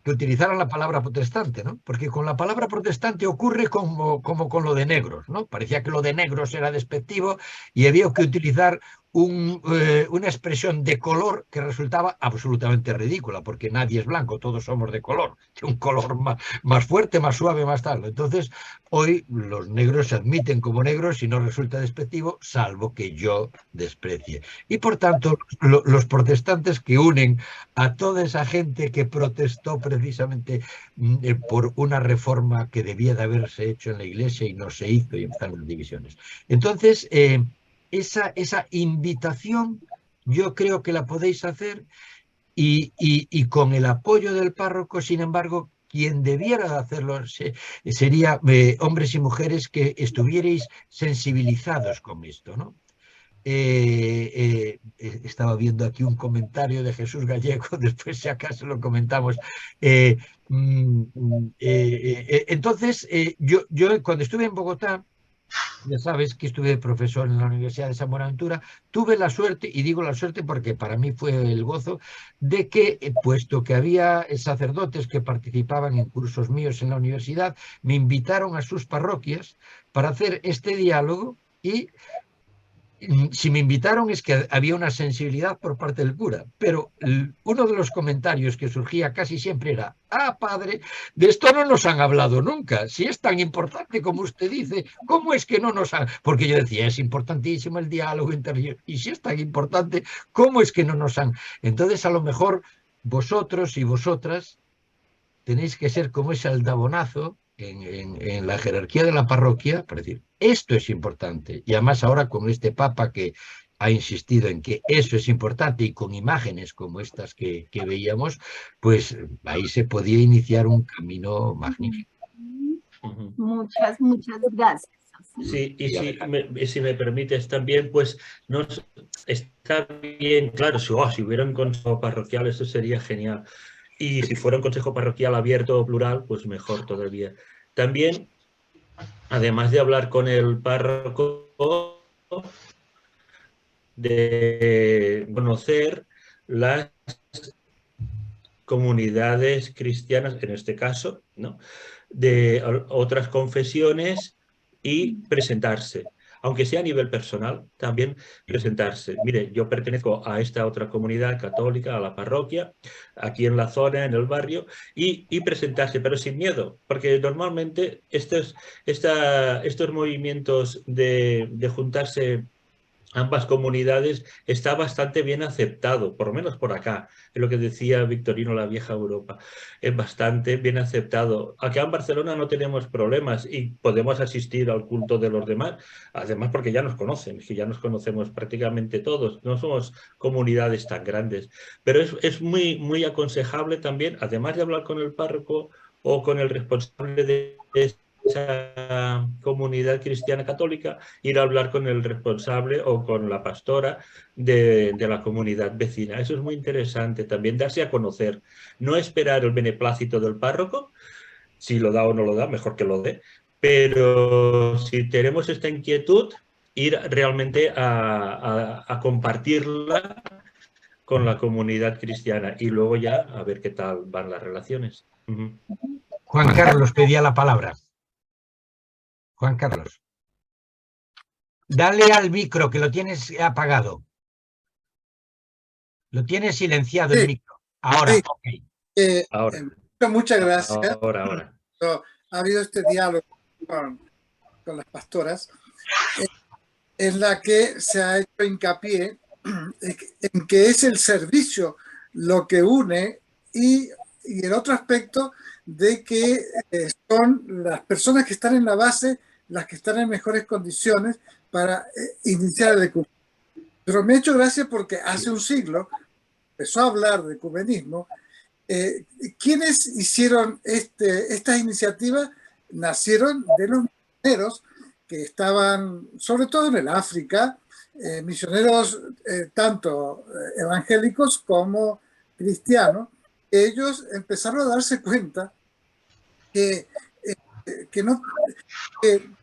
que utilizaran la palabra protestante, ¿no? Porque con la palabra protestante ocurre como con lo de negros, ¿no? Parecía que lo de negros era despectivo y había que utilizar una expresión de color que resultaba absolutamente ridícula, porque nadie es blanco, todos somos de color, de un color más fuerte, más suave, más tal. Entonces, hoy los negros se admiten como negros y no resulta despectivo, salvo que yo desprecie. Y por tanto, los protestantes que unen a toda esa gente que protestó precisamente por una reforma que debía de haberse hecho en la Iglesia y no se hizo y empezaron las divisiones. Entonces, esa invitación yo creo que la podéis hacer y con el apoyo del párroco, sin embargo, quien debiera de hacerlo sería hombres y mujeres que estuvierais sensibilizados con esto, ¿no? Estaba viendo aquí un comentario de Jesús Gallego, después si acaso lo comentamos. Entonces, yo cuando estuve en Bogotá, ya sabes que estuve de profesor en la Universidad de San Buenaventura, tuve la suerte, y digo la suerte porque para mí fue el gozo, de que, puesto que había sacerdotes que participaban en cursos míos en la universidad, me invitaron a sus parroquias para hacer este diálogo y si me invitaron es que había una sensibilidad por parte del cura, pero uno de los comentarios que surgía casi siempre era: ah, padre, de esto no nos han hablado nunca, si es tan importante como usted dice, ¿cómo es que no nos han...? Porque yo decía, es importantísimo el diálogo interior, y si es tan importante, ¿cómo es que no nos han...? Entonces, a lo mejor vosotros y vosotras tenéis que ser como ese aldabonazo en la jerarquía de la parroquia para decir, esto es importante. Y además ahora con este Papa que ha insistido en que eso es importante y con imágenes como estas que veíamos, pues ahí se podía iniciar un camino magnífico. Muchas gracias. Sí, y si me permites también, pues está bien, claro, si hubiera un consejo parroquial, eso sería genial. Y si fuera un consejo parroquial abierto o plural, pues mejor todavía. También, además de hablar con el párroco, de conocer las comunidades cristianas, en este caso, ¿no?, de otras confesiones y presentarse. Aunque sea a nivel personal, también presentarse. Mire, yo pertenezco a esta otra comunidad católica, a la parroquia, aquí en la zona, en el barrio, y presentarse, pero sin miedo, porque normalmente estos movimientos de juntarse ambas comunidades está bastante bien aceptado, por lo menos por acá, es lo que decía Victorino, la vieja Europa, es bastante bien aceptado. Acá en Barcelona no tenemos problemas y podemos asistir al culto de los demás, además porque ya nos conocen, que ya nos conocemos prácticamente todos, no somos comunidades tan grandes, pero es muy aconsejable también, además de hablar con el párroco o con el responsable de esa comunidad cristiana católica, ir a hablar con el responsable o con la pastora de la comunidad vecina. Eso es muy interesante también, darse a conocer, no esperar el beneplácito del párroco, si lo da o no lo da, mejor que lo dé, pero si tenemos esta inquietud, ir realmente a compartirla con la comunidad cristiana y luego ya a ver qué tal van las relaciones. Juan Carlos pedía la palabra. Juan Carlos. Dale al micro, que lo tienes apagado. Lo tienes silenciado el micro. Ahora, sí. Okay. Ahora. Muchas gracias. Ahora. Ha habido este diálogo con las pastoras, en la que se ha hecho hincapié en que es el servicio lo que une y el otro aspecto de que son las personas que están en la base las que están en mejores condiciones para iniciar el ecumenismo. Pero me ha hecho gracia porque hace un siglo empezó a hablar de ecumenismo. ¿Quiénes hicieron estas iniciativas? Nacieron de los misioneros que estaban, sobre todo en el África, misioneros tanto evangélicos como cristianos. Ellos empezaron a darse cuenta que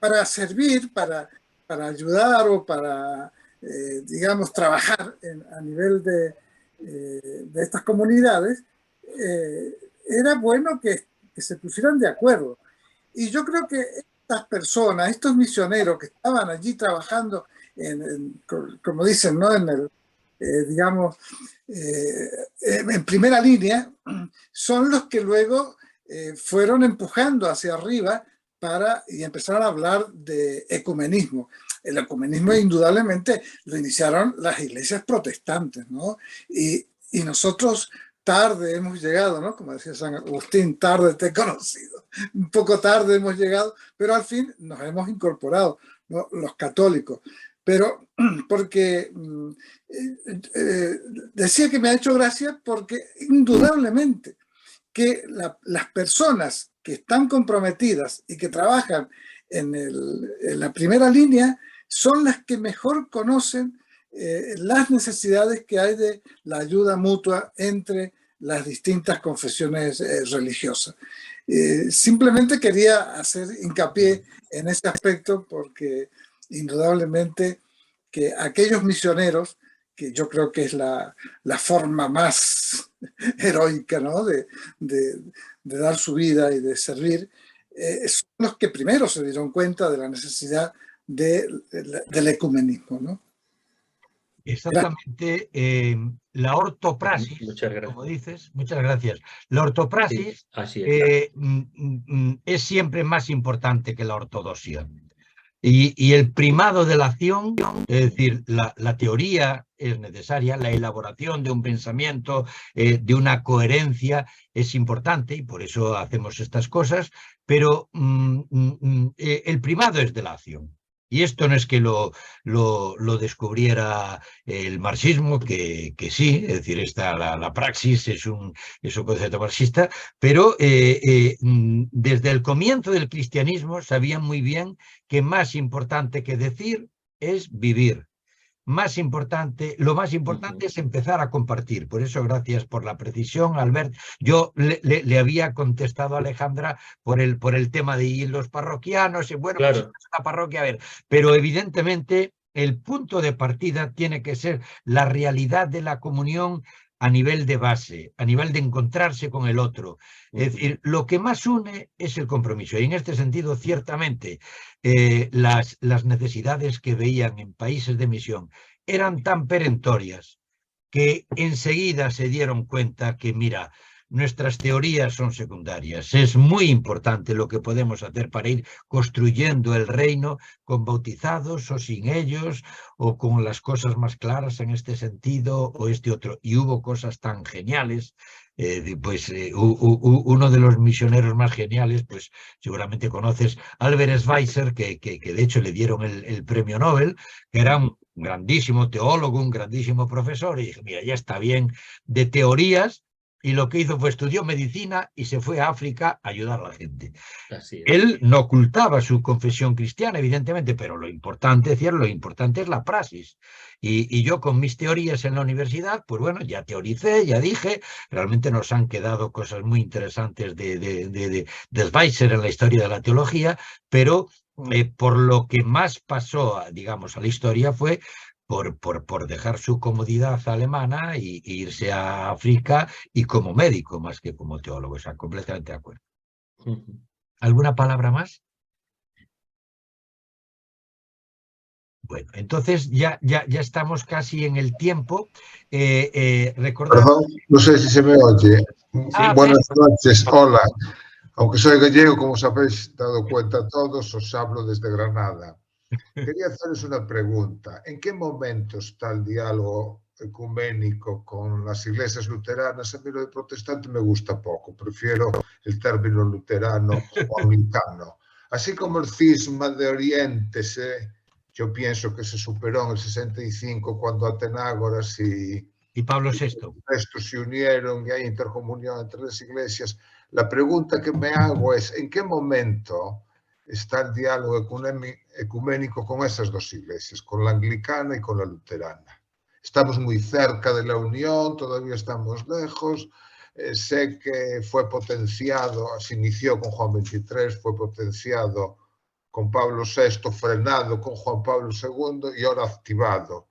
para servir, para ayudar o para, digamos, trabajar a nivel de estas comunidades, era bueno que se pusieran de acuerdo. Y yo creo que estas personas, estos misioneros que estaban allí trabajando, como dicen, ¿no?, en el, digamos, en primera línea, son los que luego fueron empujando hacia arriba y empezaron a hablar de ecumenismo. El ecumenismo indudablemente lo iniciaron las iglesias protestantes, ¿no? Y nosotros tarde hemos llegado, ¿no? Como decía San Agustín, tarde te he conocido. Un poco tarde hemos llegado, pero al fin nos hemos incorporado, ¿no?, los católicos. Pero porque decía que me ha hecho gracia porque indudablemente que las personas que están comprometidas y que trabajan en la primera línea son las que mejor conocen las necesidades que hay de la ayuda mutua entre las distintas confesiones religiosas. Simplemente quería hacer hincapié en ese aspecto porque indudablemente que aquellos misioneros, que yo creo que es la forma más heroica, ¿no?, de dar su vida y de servir, son los que primero se dieron cuenta de la necesidad del ecumenismo, ¿no? Exactamente, la ortopraxis, como dices, muchas gracias. La ortopraxis así es. Es siempre más importante que la ortodoxia. Y el primado de la acción, es decir, la teoría es necesaria, la elaboración de un pensamiento, de una coherencia es importante y por eso hacemos estas cosas, pero el primado es de la acción. Y esto no es que lo descubriera el marxismo, que sí, es decir, la praxis es un concepto marxista, pero desde el comienzo del cristianismo sabían muy bien que más importante que decir es vivir. Lo más importante es empezar a compartir. Por eso, gracias por la precisión, Albert. Yo le había contestado a Alejandra por el tema de los parroquianos. Y bueno, claro, pues la parroquia, a ver, pero evidentemente el punto de partida tiene que ser la realidad de la comunión a nivel de base, a nivel de encontrarse con el otro. Es decir, lo que más une es el compromiso. Y en este sentido, ciertamente, las necesidades que veían en países de misión eran tan perentorias que enseguida se dieron cuenta que, mira, nuestras teorías son secundarias. Es muy importante lo que podemos hacer para ir construyendo el reino con bautizados o sin ellos, o con las cosas más claras en este sentido o este otro. Y hubo cosas tan geniales. Uno de los misioneros más geniales, pues seguramente conoces, Albert Schweitzer, que de hecho le dieron el premio Nobel, que era un grandísimo teólogo, un grandísimo profesor, y dije, mira, ya está bien de teorías. Y lo que hizo fue estudió medicina y se fue a África a ayudar a la gente. Él no ocultaba su confesión cristiana, evidentemente, pero lo importante es la praxis. Y yo con mis teorías en la universidad, pues bueno, ya teoricé, ya dije, realmente nos han quedado cosas muy interesantes de Schweitzer en la historia de la teología, pero por lo que más pasó, digamos, a la historia fue por dejar su comodidad alemana e irse a África y como médico más que como teólogo. O sea, completamente de acuerdo. ¿Alguna palabra más? Bueno, entonces ya estamos casi en el tiempo. Perdón, no sé si se me oye. Buenas noches, hola. Aunque soy gallego, como os habéis dado cuenta todos, os hablo desde Granada. Quería haceros una pregunta. ¿En qué momento está el diálogo ecuménico con las iglesias luteranas? A mí lo de protestante me gusta poco, prefiero el término luterano o anglicano. Así como el cisma de Oriente, yo pienso que se superó en el 65 cuando Atenágoras y Pablo VI se unieron y hay intercomunión entre las iglesias. La pregunta que me hago es, ¿en qué momento está el diálogo ecuménico con esas dos iglesias, con la anglicana y con la luterana? Estamos muy cerca de la unión, todavía estamos lejos. Sé que fue potenciado, se inició con Juan XXIII, fue potenciado con Pablo VI, frenado con Juan Pablo II y ahora activado.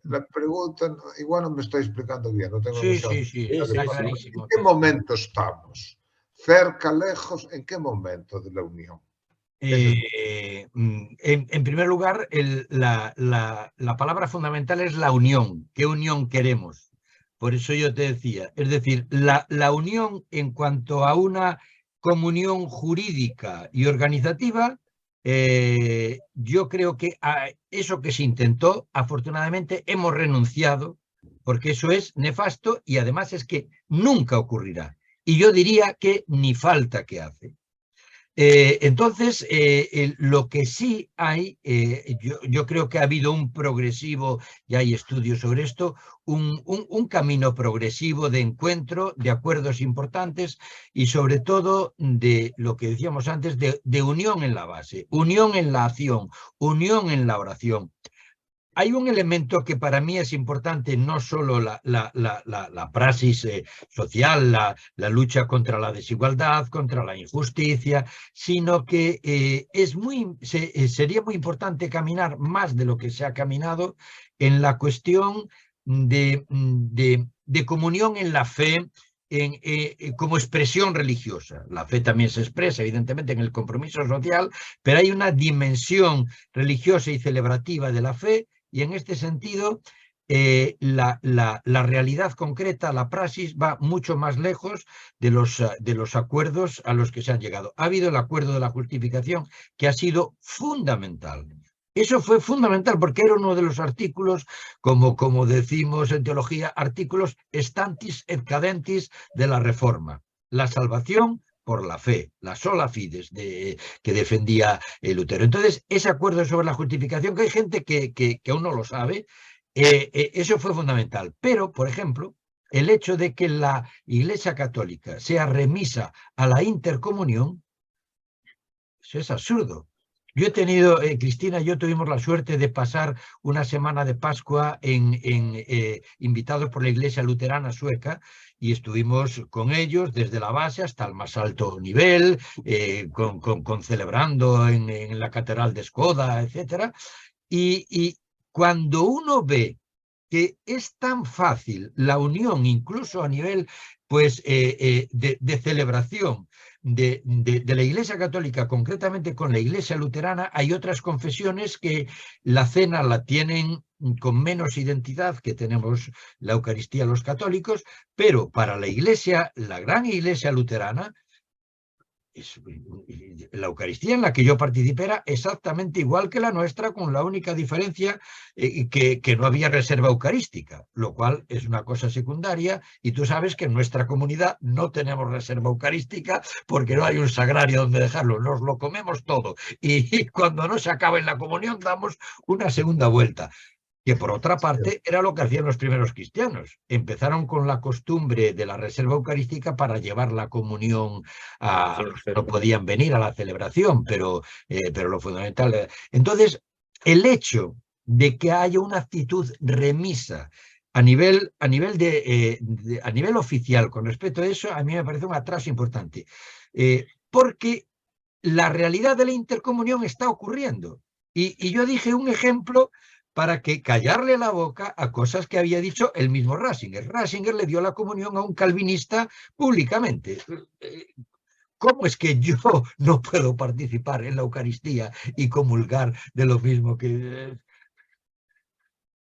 La pregunta, igual no me estoy explicando bien, no tengo Sí. ¿En qué momento estamos? ¿Cerca, lejos? ¿En qué momento de la unión? En primer lugar, la palabra fundamental es la unión. ¿Qué unión queremos? Por eso yo te decía, es decir, la unión en cuanto a una comunión jurídica y organizativa, yo creo que a eso que se intentó, afortunadamente hemos renunciado, porque eso es nefasto y además es que nunca ocurrirá. Y yo diría que ni falta que hace. Entonces, lo que sí hay, yo creo que ha habido un progresivo, y hay estudios sobre esto, un camino progresivo de encuentro, de acuerdos importantes y sobre todo de lo que decíamos antes, de unión en la base, unión en la acción, unión en la oración. hay un elemento que para mí es importante, no solo la praxis social, la lucha contra la desigualdad, contra la injusticia, sino que sería muy importante caminar más de lo que se ha caminado en la cuestión de comunión en la fe, como expresión religiosa. La fe también se expresa, evidentemente, en el compromiso social, pero hay una dimensión religiosa y celebrativa de la fe, y en este sentido la realidad concreta, la praxis, va mucho más lejos de los acuerdos a los que se han llegado. Ha habido el acuerdo de la justificación, que ha sido fundamental. Eso fue fundamental porque era uno de los artículos, como decimos en teología, artículos stantis et cadentis de la Reforma. La salvación por la fe, la sola fides que defendía Lutero. Entonces, ese acuerdo sobre la justificación, que hay gente que aún no lo sabe, eso fue fundamental. Pero, por ejemplo, el hecho de que la Iglesia Católica sea remisa a la intercomunión, eso es absurdo. Yo he tenido, Cristina y yo tuvimos la suerte de pasar una semana de Pascua invitados por la Iglesia Luterana Sueca, y estuvimos con ellos desde la base hasta el más alto nivel, celebrando en la Catedral de Skoda, etc. Y cuando uno ve que es tan fácil la unión, incluso a nivel pues, de celebración, de la Iglesia Católica, concretamente con la Iglesia Luterana, hay otras confesiones que la cena la tienen con menos identidad que tenemos la Eucaristía los católicos, pero para la Iglesia, la gran Iglesia Luterana, la Eucaristía en la que yo participé era exactamente igual que la nuestra, con la única diferencia que no había reserva eucarística, lo cual es una cosa secundaria, y tú sabes que en nuestra comunidad no tenemos reserva eucarística porque no hay un sagrario donde dejarlo, nos lo comemos todo, y cuando no se acaba en la comunión damos una segunda vuelta. Que por otra parte era lo que hacían los primeros cristianos. Empezaron con la costumbre de la reserva eucarística para llevar la comunión a... No podían venir a la celebración, pero lo fundamental... Entonces, el hecho de que haya una actitud remisa a nivel oficial con respecto a eso, a mí me parece un atraso importante. Porque la realidad de la intercomunión está ocurriendo. Y yo dije un ejemplo para que callarle la boca a cosas que había dicho el mismo Ratzinger. Ratzinger le dio la comunión a un calvinista públicamente. ¿Cómo es que yo no puedo participar en la Eucaristía y comulgar de lo mismo que...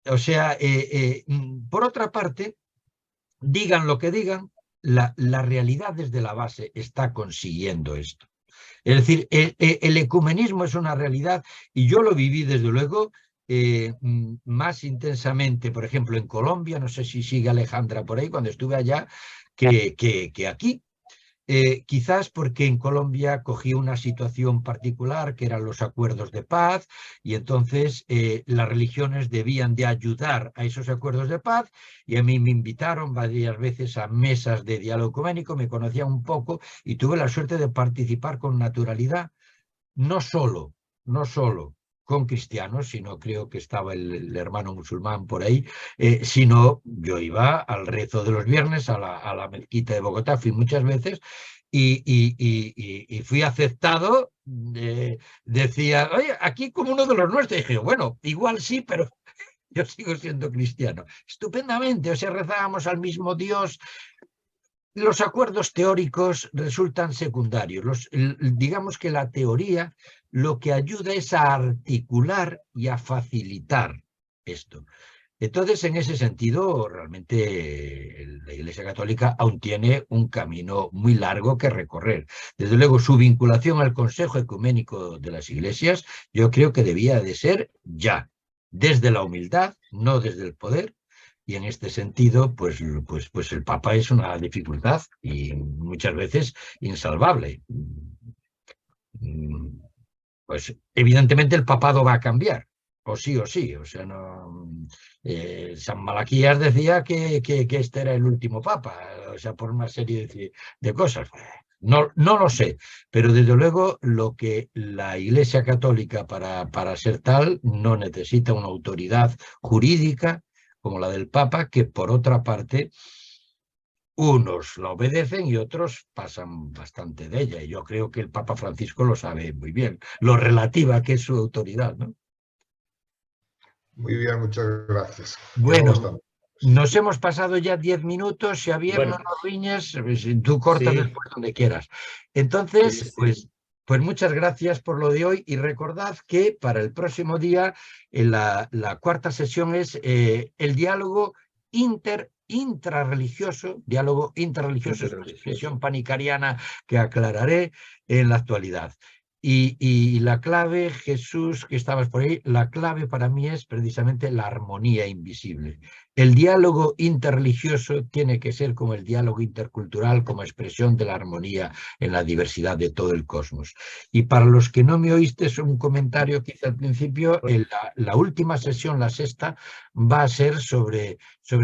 O sea, por otra parte, digan lo que digan, la realidad desde la base está consiguiendo esto. Es decir, el ecumenismo es una realidad, y yo lo viví desde luego más intensamente, por ejemplo, en Colombia, no sé si sigue Alejandra por ahí, cuando estuve allá, que aquí. Quizás porque en Colombia cogí una situación particular, que eran los acuerdos de paz, y entonces las religiones debían de ayudar a esos acuerdos de paz, y a mí me invitaron varias veces a mesas de diálogo ecuménico, me conocían un poco, y tuve la suerte de participar con naturalidad, no solo con cristianos, sino creo que estaba el hermano musulmán por ahí, sino yo iba al rezo de los viernes a la mezquita de Bogotá, fui muchas veces y fui aceptado, decía, oye, aquí como uno de los nuestros, y dije, bueno, igual sí, pero yo sigo siendo cristiano. Estupendamente, o sea, rezábamos al mismo Dios. Los acuerdos teóricos resultan secundarios. Digamos que la teoría lo que ayuda es a articular y a facilitar esto. Entonces, en ese sentido, realmente la Iglesia Católica aún tiene un camino muy largo que recorrer. Desde luego, su vinculación al Consejo Ecuménico de las Iglesias, yo creo que debía de ser ya, desde la humildad, no desde el poder. Y en este sentido, pues el Papa es una dificultad y muchas veces insalvable. Pues evidentemente el papado va a cambiar, o sí, o sea, no... San Malaquías decía que este era el último papa, o sea, por una serie de cosas. No lo sé, pero desde luego lo que la Iglesia Católica para ser tal no necesita una autoridad jurídica como la del Papa, que por otra parte unos la obedecen y otros pasan bastante de ella. Y yo creo que el Papa Francisco lo sabe muy bien, lo relativa que es su autoridad, ¿no? Muy bien, muchas gracias. Bueno, nos hemos pasado ya 10 minutos. Xavier, Bueno. no nos riñes, tú cortas Sí. después donde quieras. Entonces, Sí, sí. pues muchas gracias por lo de hoy y recordad que para el próximo día la cuarta sesión es el diálogo intrarreligioso, expresión panicariana que aclararé en la actualidad. Y la clave, Jesús, que estabas por ahí, la clave para mí es precisamente la armonía invisible. El diálogo interreligioso tiene que ser como el diálogo intercultural, como expresión de la armonía en la diversidad de todo el cosmos. Y para los que no me oíste, un comentario que hice al principio, la última sesión, la sexta, va a ser sobre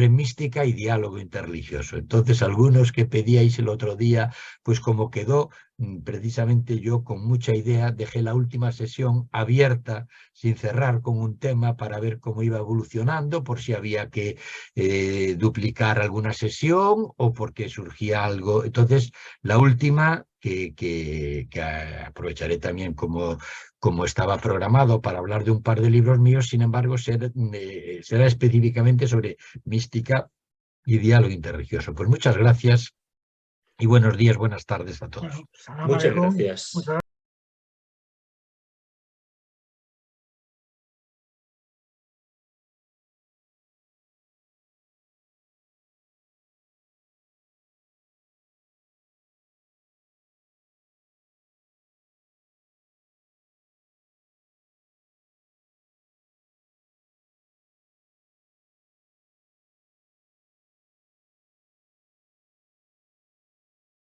mística y diálogo interreligioso. Entonces, algunos que pedíais el otro día, pues como quedó, precisamente yo con mucha idea dejé la última sesión abierta, sin cerrar, con un tema para ver cómo iba evolucionando, por si había que duplicar alguna sesión o porque surgía algo. Entonces, la última, que aprovecharé también como estaba programado para hablar de un par de libros míos, sin embargo, será específicamente sobre mística y diálogo interreligioso. Pues muchas gracias y buenos días, buenas tardes a todos. Muchas gracias.